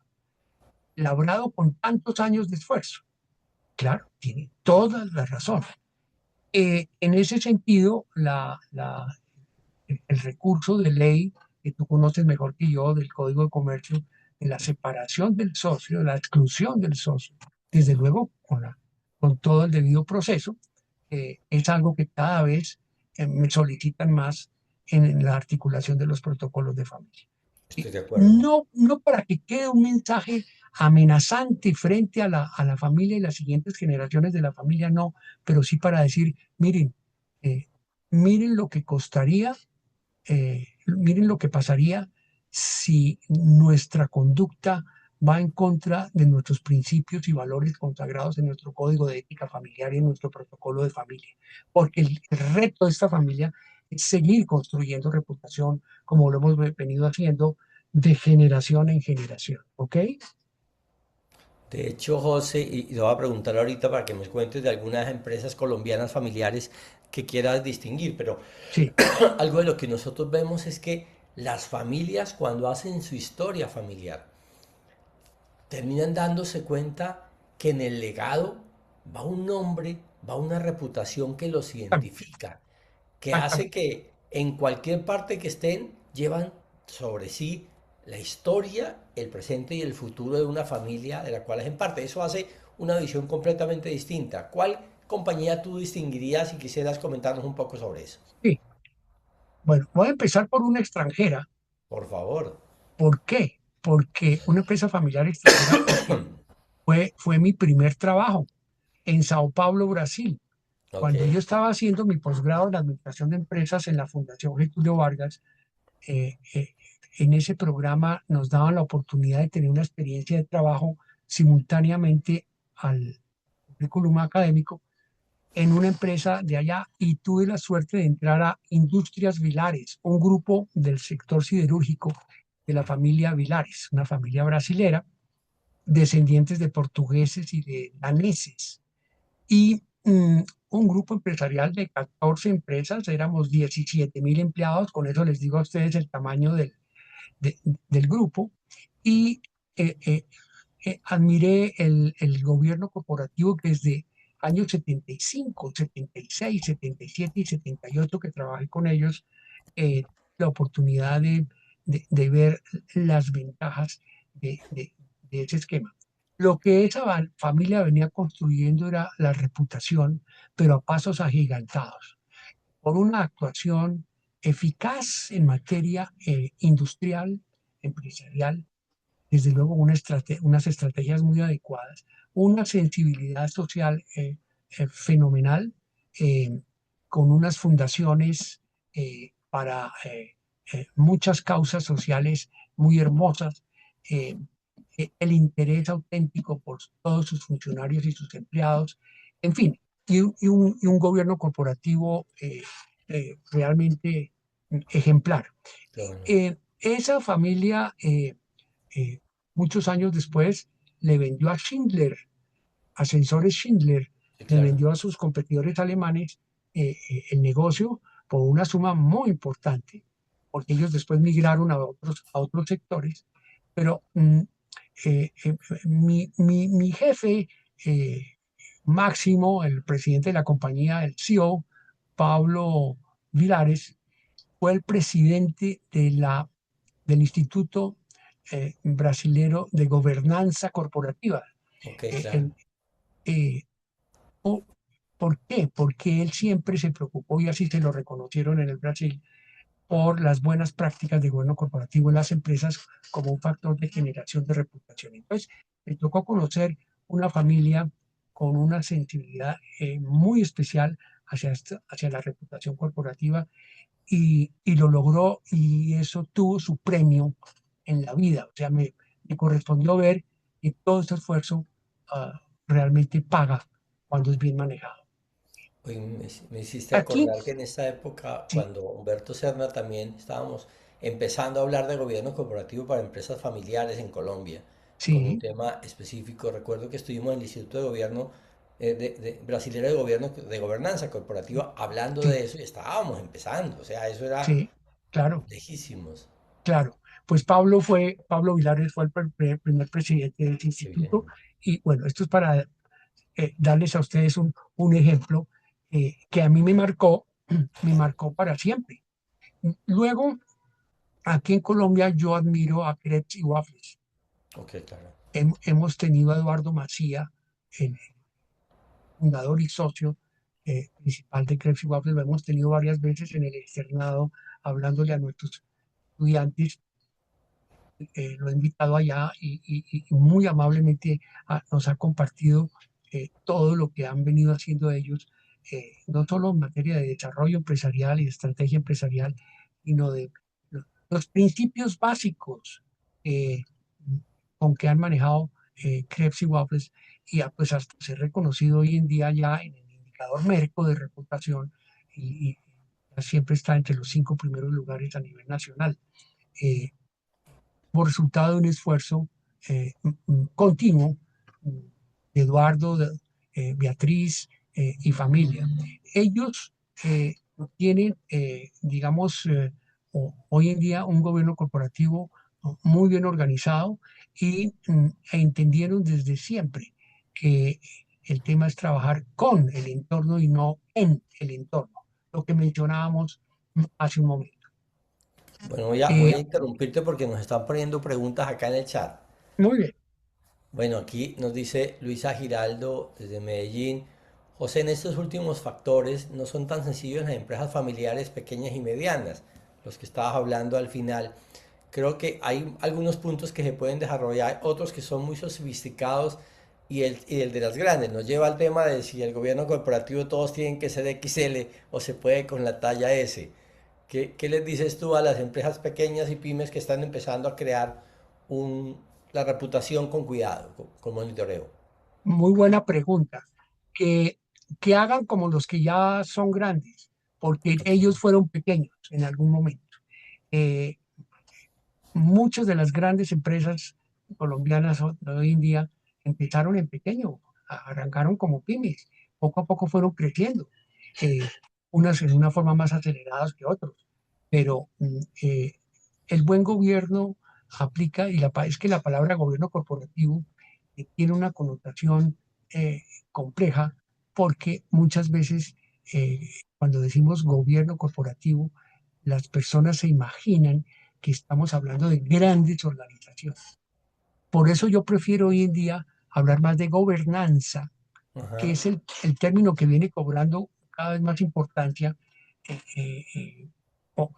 labrado con tantos años de esfuerzo. Claro, tiene toda la razón. En ese sentido, el recurso de ley que tú conoces mejor que yo del Código de Comercio, de la separación del socio, de la exclusión del socio, desde luego con todo el debido proceso, es algo que cada vez me solicitan más en la articulación de los protocolos de familia. Estoy de acuerdo. No, no para que quede un mensaje amenazante frente a la familia y las siguientes generaciones de la familia, no, pero sí para decir, miren, eh, miren lo que costaría, miren lo que pasaría si nuestra conducta va en contra de nuestros principios y valores consagrados en nuestro código de ética familiar y en nuestro protocolo de familia. Porque el reto de esta familia es seguir construyendo reputación como lo hemos venido haciendo de generación en generación. ¿Ok? De hecho, José, y te voy a preguntar ahorita para que me cuentes de algunas empresas colombianas familiares que quieras distinguir, pero Sí, algo de lo que nosotros vemos es que las familias cuando hacen su historia familiar terminan dándose cuenta que en el legado va un nombre, va una reputación que los Exactamente, identifica, que hace exactamente. que en cualquier parte que estén, llevan sobre sí la historia, el presente y el futuro de una familia de la cual hacen parte. Eso hace una visión completamente distinta. ¿Cuál compañía tú distinguirías si quisieras comentarnos un poco sobre eso? Sí, bueno, voy a empezar por una extranjera. Por favor. ¿Por qué? Porque una empresa familiar extranjera, porque fue mi primer trabajo en Sao Paulo, Brasil. Ok, Cuando yo estaba haciendo mi posgrado en Administración de Empresas en la Fundación Getúlio Vargas, eh, eh, en ese programa nos daban la oportunidad de tener una experiencia de trabajo simultáneamente al currículum académico en una empresa de allá y tuve la suerte de entrar a Industrias Vilares, un grupo del sector siderúrgico de la familia Vilares, una familia brasilera, descendientes de portugueses y de daneses. Y un grupo empresarial de 14 empresas, éramos 17.000 empleados, con eso les digo a ustedes el tamaño de, del grupo. Y eh, eh, admiré el gobierno corporativo que desde años 75, 76, 77 y 78 que trabajé con ellos, eh, la oportunidad de ver las ventajas de ese esquema. Lo que esa familia venía construyendo era la reputación, pero a pasos agigantados, por una actuación eficaz en materia industrial, empresarial, desde luego unas estrategias muy adecuadas, una sensibilidad social fenomenal, eh, con unas fundaciones para muchas causas sociales muy hermosas, eh, el interés auténtico por todos sus funcionarios y sus empleados, en fin, y un gobierno corporativo realmente ejemplar. qué bueno. Esa familia eh, muchos años después le vendió a Schindler, Ascensores Schindler, Sí, le claro. vendió a sus competidores alemanes el negocio por una suma muy importante, porque ellos después migraron a otros sectores, pero mi jefe eh, máximo, el presidente de la compañía, el CEO, Pablo Vilares, fue el presidente del Instituto Brasilero de Gobernanza Corporativa. Ok, Eh, claro. el- eh, o- ¿Por qué? Porque él siempre se preocupó, y así se lo reconocieron en el Brasil, por las buenas prácticas de gobierno corporativo en las empresas como un factor de generación de reputación. Entonces, me tocó conocer una familia con una sensibilidad muy especial hacia la reputación corporativa y lo logró y eso tuvo su premio en la vida. O sea, me correspondió ver que todo este esfuerzo realmente paga cuando es bien manejado. Oye, me hiciste Aquí, acordar que en esta época, sí, cuando Humberto Serna también estábamos empezando a hablar de gobierno corporativo para empresas familiares en Colombia, con un sí, tema específico. Recuerdo que estuvimos en el Instituto de Gobierno Brasilero de Gobierno de Gobernanza Corporativa hablando sí, de eso y estábamos empezando. O sea, eso era sí, claro, lejísimos. claro. Pues Pablo Vilares fue el primer presidente de ese Qué instituto bien. y bueno, esto es para darles a ustedes un ejemplo que a mí me marcó para siempre. Luego, aquí en Colombia yo admiro a Crepes y Waffles. Ok, claro. Hemos tenido a Eduardo Macía, el fundador y socio principal de Crepes y Waffles, lo hemos tenido varias veces en el externado hablándole a nuestros estudiantes, lo he invitado allá y muy amablemente nos ha compartido todo lo que han venido haciendo ellos, no solo en materia de desarrollo empresarial y de estrategia empresarial, sino de los principios básicos eh, con que han manejado Krebs y Waffles y pues hasta ser reconocido hoy en día ya en el indicador Merco de reputación y siempre está entre los 5 primeros lugares a nivel nacional. Eh, por resultado de un esfuerzo continuo de Eduardo, Beatriz y familia. Ellos tienen, digamos, hoy en día un gobierno corporativo muy bien organizado y entendieron desde siempre que el tema es trabajar con el entorno y no en el entorno, lo que mencionábamos hace un momento. Bueno, voy Eh, a interrumpirte porque nos están poniendo preguntas acá en el chat. Muy bien. Bueno, aquí nos dice Luisa Giraldo desde Medellín. José, en estos últimos factores no son tan sencillos en las empresas familiares pequeñas y medianas, los que estabas hablando al final. Creo que hay algunos puntos que se pueden desarrollar, otros que son muy sofisticados y el de las grandes nos lleva al tema de si el gobierno corporativo todos tienen que ser XL o se puede con la talla S. ¿Qué les dices tú a las empresas pequeñas y pymes que están empezando a crear un, la reputación con cuidado, con monitoreo? Muy buena pregunta. Que, que hagan como los que ya son grandes, porque Ok, ellos fueron pequeños en algún momento. Eh, Muchas de las grandes empresas colombianas de hoy en día empezaron en pequeño, arrancaron como pymes, poco a poco fueron creciendo, eh, unas en una forma más aceleradas que otros, pero el buen gobierno aplica, y es que la palabra gobierno corporativo tiene una connotación compleja, porque muchas veces eh, cuando decimos gobierno corporativo, las personas se imaginan que estamos hablando de grandes organizaciones. Por eso yo prefiero hoy en día hablar más de gobernanza, que ajá, es el término que viene cobrando cada vez más importancia eh, eh,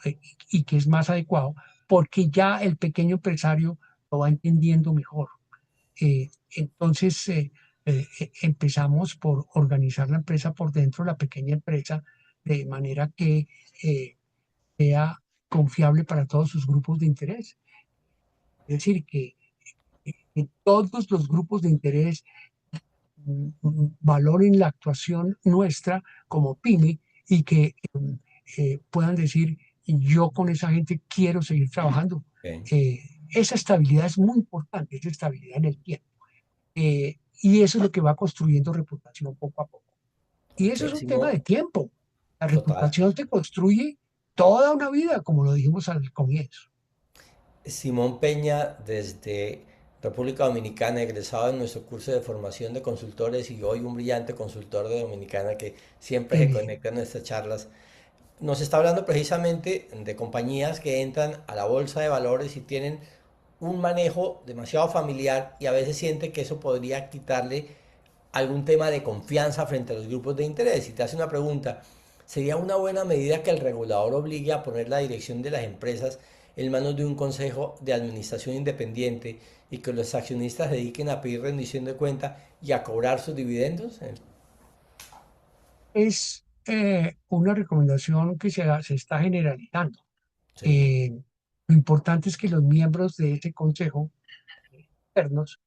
eh, y que es más adecuado, porque ya el pequeño empresario lo va entendiendo mejor. Entonces, empezamos por organizar la empresa por dentro, la pequeña empresa, de manera que eh, sea confiable para todos sus grupos de interés. Es decir, que todos los grupos de interés valoren la actuación nuestra como PYME y que puedan decir, yo con esa gente quiero seguir trabajando. ok. Eh, esa estabilidad es muy importante, esa estabilidad en el tiempo. Y eso es lo que va construyendo reputación poco a poco. Y Ok, eso es un tema de Simón, tiempo. La total. reputación se construye toda una vida, como lo dijimos al comienzo. Simón Peña, desde República Dominicana, egresado en nuestro curso de formación de consultores y hoy un brillante consultor de Dominicana que siempre Qué se bien. conecta en nuestras charlas, nos está hablando precisamente de compañías que entran a la bolsa de valores y tienen un manejo demasiado familiar y a veces siente que eso podría quitarle algún tema de confianza frente a los grupos de interés. Y te hace una pregunta, ¿sería una buena medida que el regulador obligue a poner la dirección de las empresas en manos de un consejo de administración independiente y que los accionistas se dediquen a pedir rendición de cuenta y a cobrar sus dividendos? Es una recomendación que se está generalizando. Sí, Eh, lo importante es que los miembros de ese consejo externos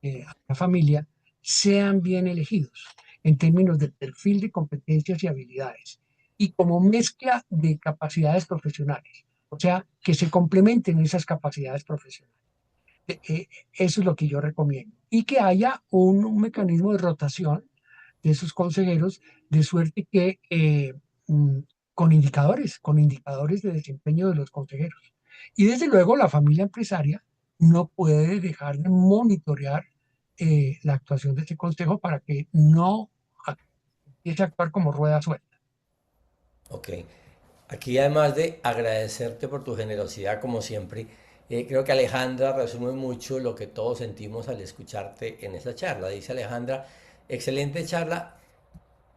a la familia sean bien elegidos en términos de perfil de competencias y habilidades y como mezcla de capacidades profesionales, o sea, que se complementen esas capacidades profesionales. Eh, eh, Eso es lo que yo recomiendo. Y que haya un mecanismo de rotación de esos consejeros, de suerte que mm, con indicadores de desempeño de los consejeros. Y desde luego la familia empresaria no puede dejar de monitorear la actuación de este consejo para que no empiece a actuar como rueda suelta. ok. Aquí además de agradecerte por tu generosidad como siempre, creo que Alejandra resume mucho lo que todos sentimos al escucharte en esa charla. Dice Alejandra, excelente charla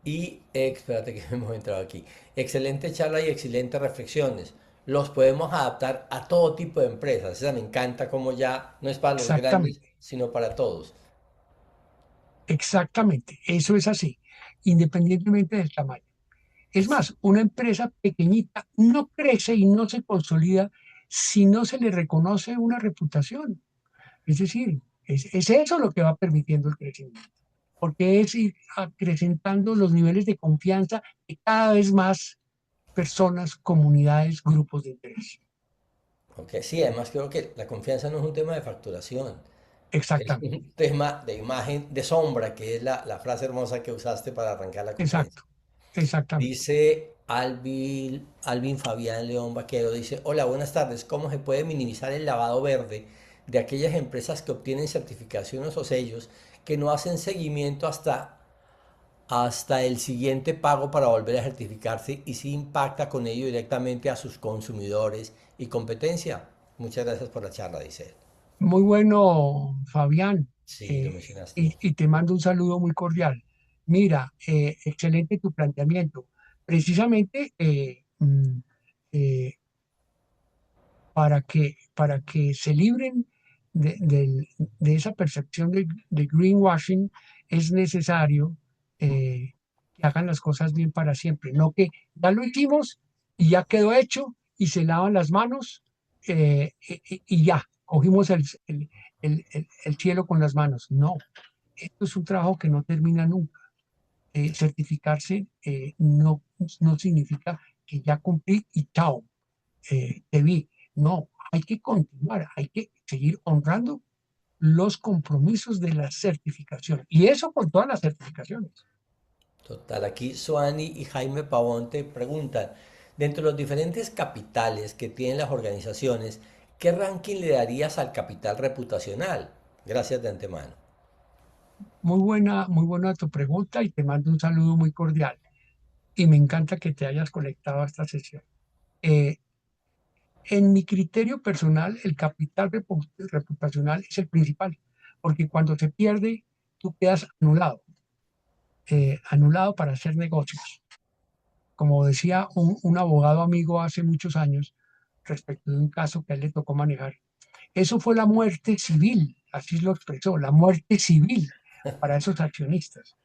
y, espérate que me hemos entrado aquí, excelente charla y excelentes reflexiones. Los podemos adaptar a todo tipo de empresas. Esa me encanta como ya no es para los grandes, Exactamente, sino para todos. exactamente. Eso es así, independientemente del tamaño. Es más, una empresa pequeñita no crece y no se consolida si no se le reconoce una reputación. Es decir, es eso lo que va permitiendo el crecimiento, porque es ir acrecentando los niveles de confianza de cada vez más personas, comunidades, grupos de interés. Ok, sí, además creo que la confianza no es un tema de facturación. Es Exactamente, un tema de imagen, de sombra, que es la frase hermosa que usaste para arrancar la conferencia. exacto, exactamente. Dice Alvin Fabián León Vaquero, dice, hola, buenas tardes, ¿cómo se puede minimizar el lavado verde de aquellas empresas que obtienen certificaciones o sellos que no hacen seguimiento hasta hasta el siguiente pago para volver a certificarse y si impacta con ello directamente a sus consumidores y competencia. Muchas gracias por la charla, dice él. Muy bueno, Fabián, Sí, lo mencionas tú. y te mando un saludo muy cordial. Mira, excelente tu planteamiento. Precisamente eh, para que se libren de esa percepción de greenwashing, es necesario que hagan las cosas bien para siempre, no que ya lo hicimos y ya quedó hecho y se lavan las manos y ya, cogimos el cielo con las manos. No, esto es un trabajo que no termina nunca. Certificarse no significa que ya cumplí y chao, te vi. No, hay que continuar, hay que seguir honrando los compromisos de la certificación. Y eso con todas las certificaciones. Total, aquí Suani y Jaime Pavón te preguntan, dentro de los diferentes capitales que tienen las organizaciones, ¿qué ranking le darías al capital reputacional? Gracias de antemano. Muy buena tu pregunta y te mando un saludo muy cordial. Y me encanta que te hayas conectado a esta sesión. Eh, en mi criterio personal, el capital reputacional es el principal, porque cuando se pierde, tú quedas anulado, anulado para hacer negocios. Como decía un abogado amigo hace muchos años respecto de un caso que a él le tocó manejar, eso fue la muerte civil, así lo expresó, la muerte civil para esos accionistas.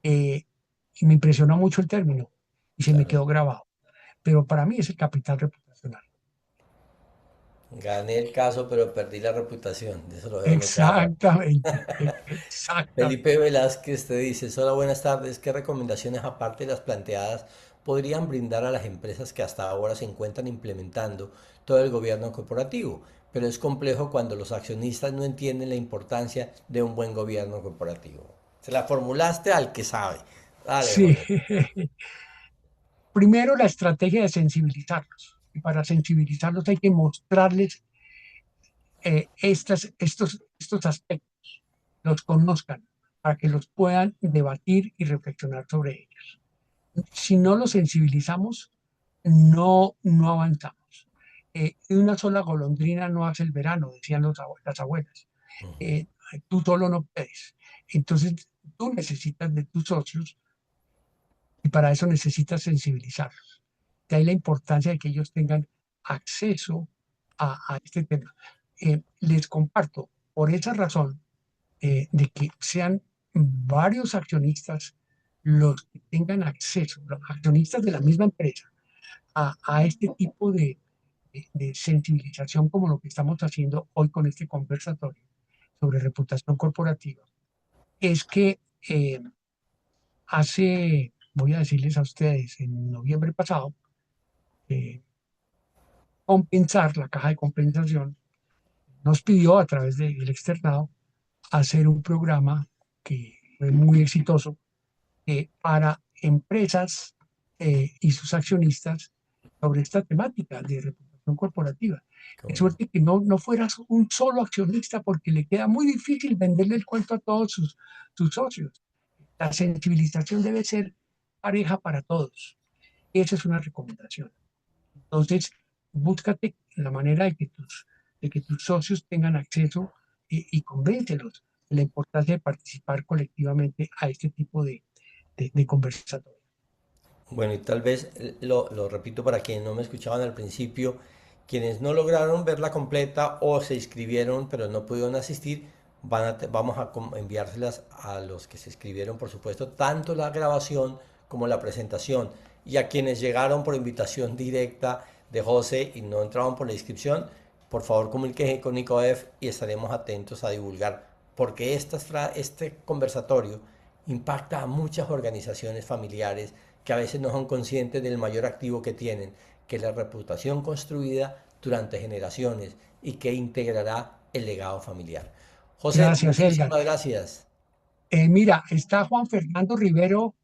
Eh, y me impresionó mucho el término y se me Claro, quedó grabado. Pero para mí es el capital reputacional. gané el caso, pero perdí la reputación. De eso me queda claro. Exactamente, exactamente. Felipe Velázquez te dice, hola, buenas tardes. ¿Qué recomendaciones, aparte de las planteadas, podrían brindar a las empresas que hasta ahora se encuentran implementando todo el gobierno corporativo? Pero es complejo cuando los accionistas no entienden la importancia de un buen gobierno corporativo. Se la formulaste al que sabe. Dale, Sí. José. Primero, la estrategia de sensibilizarlos. Y para sensibilizarlos hay que mostrarles estos aspectos, los conozcan, para que los puedan debatir y reflexionar sobre ellos. Si no los sensibilizamos, no avanzamos. Una sola golondrina no hace el verano, decían las abuelas. Eh, Tú solo no puedes. Entonces, tú necesitas de tus socios y para eso necesitas sensibilizarlos. De ahí la importancia de que ellos tengan acceso a este tema. Les comparto, por esa razón, de que sean varios accionistas los que tengan acceso, los accionistas de la misma empresa, a este tipo de sensibilización como lo que estamos haciendo hoy con este conversatorio sobre reputación corporativa, es que voy a decirles a ustedes, en noviembre pasado, eh, compensar, la caja de compensación, nos pidió a través del externado hacer un programa que fue muy exitoso para empresas y sus accionistas sobre esta temática de reputación corporativa. Qué De bueno. suerte que no fueras un solo accionista porque le queda muy difícil venderle el cuento a todos sus socios. La sensibilización debe ser pareja para todos. Esa es una recomendación. Entonces, búscate la manera de que tus socios tengan acceso y convéncelos de la importancia de participar colectivamente a este tipo de conversatorio. Bueno, y tal vez lo repito para quienes no me escuchaban al principio, quienes no lograron verla completa o se inscribieron pero no pudieron asistir, vamos a enviárselas a los que se inscribieron, por supuesto, tanto la grabación como la presentación. Y a quienes llegaron por invitación directa de José y no entraban por la inscripción, por favor comuníquense con Nicoef y estaremos atentos a divulgar, porque este conversatorio impacta a muchas organizaciones familiares que a veces no son conscientes del mayor activo que tienen, que es la reputación construida durante generaciones y que integrará el legado familiar. José, Gracias, Edgar. muchísimas gracias. Mira, está Juan Fernando Rivero,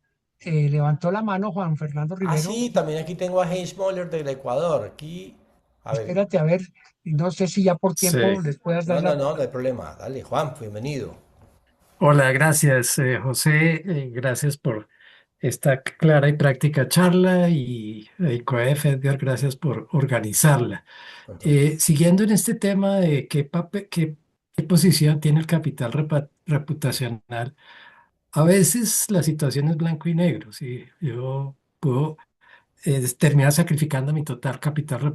levantó la mano Juan Fernando Ah, Rivero. sí, también aquí tengo a Heinz Moller del Ecuador. Aquí, a ver. Espérate a ver, no sé si ya por tiempo Sí. les puedas dar No, no, la... no, no hay problema. Dale, Juan, bienvenido. Hola, gracias, José. Gracias por esta clara y práctica charla y COEF, Edgar, gracias por organizarla. Con todo gusto. Siguiendo en este tema de qué posición tiene el capital reputacional, a veces la situación es blanco y negro. ¿Sí? Yo puedo terminar sacrificando mi total capital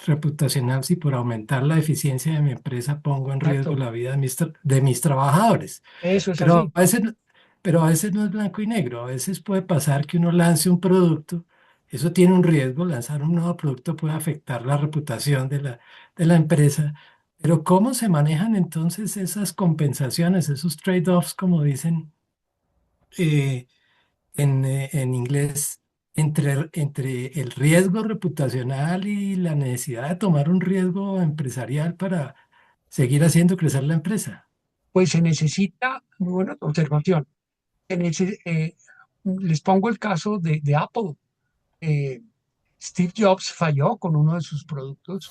reputacional si por aumentar la eficiencia de mi empresa pongo en riesgo Exacto. la vida de mis trabajadores. Eso es Pero así. a veces, pero a veces no es blanco y negro. A veces puede pasar que uno lance un producto, eso tiene un riesgo, lanzar un nuevo producto puede afectar la reputación de la empresa. Pero ¿cómo se manejan entonces esas compensaciones, esos trade-offs, como dicen eh, en inglés, entre el riesgo reputacional y la necesidad de tomar un riesgo empresarial para seguir haciendo crecer la empresa? Pues se necesita, muy buena observación, les pongo el caso de Apple. Eh, Steve Jobs falló con uno de sus productos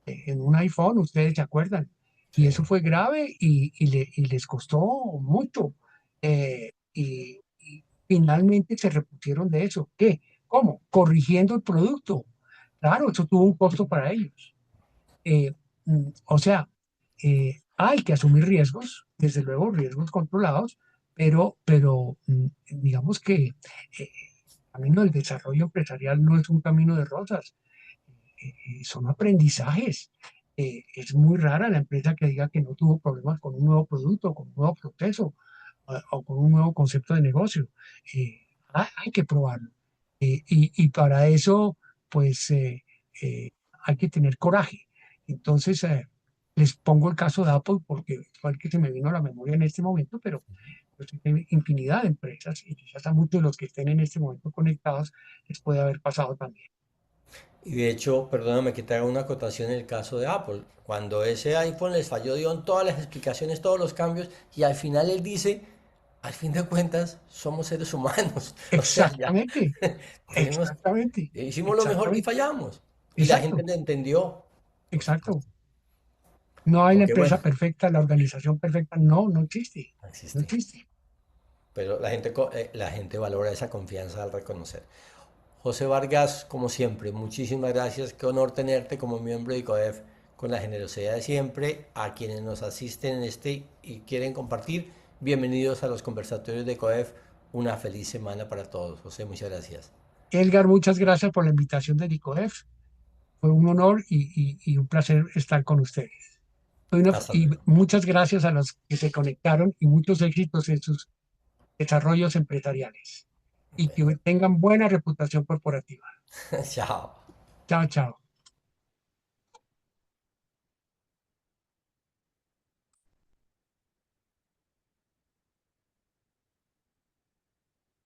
en un iPhone, ustedes se acuerdan, y eso Sí. fue grave y les costó mucho. Y finalmente se repusieron de eso. ¿Qué? ¿Cómo? Corrigiendo el producto. Claro, eso tuvo un costo para ellos. Eh, o sea, hay que asumir riesgos, desde luego riesgos controlados, pero digamos que el camino del desarrollo empresarial no es un camino de rosas, son aprendizajes. Es muy rara la empresa que diga que no tuvo problemas con un nuevo producto, con un nuevo proceso o con un nuevo concepto de negocio. Hay que probarlo. Y para eso, pues, hay que tener coraje. Entonces, les pongo el caso de Apple porque fue el que se me vino a la memoria en este momento, pero pues, hay infinidad de empresas y quizás a muchos de los que estén en este momento conectados les puede haber pasado también. Y de hecho, perdóname que te haga una acotación en el caso de Apple. Cuando ese iPhone les falló, dieron todas las explicaciones, todos los cambios, y al final él dice, al fin de cuentas, somos seres humanos. O sea, ya Exactamente, tuvimos, exactamente, hicimos lo mejor y exactamente, fallamos. Y la gente exacto, le entendió, por exacto. supuesto. No hay la Aunque empresa bueno, perfecta, la organización perfecta, no, no existe, no no existe. existe. Pero la gente valora esa confianza al reconocer. José Vargas, como siempre, muchísimas gracias. Qué honor tenerte como miembro de ICOEF con la generosidad de siempre. A quienes nos asisten en este y quieren compartir, bienvenidos a los conversatorios de ICOEF. Una feliz semana para todos. José, muchas gracias. Edgar, muchas gracias por la invitación de Nicoef. Fue un honor y un placer estar con ustedes. Hasta Y luego. muchas gracias a los que se conectaron y muchos éxitos en sus desarrollos empresariales. Y que tengan buena reputación corporativa. Chao. Chao, chao.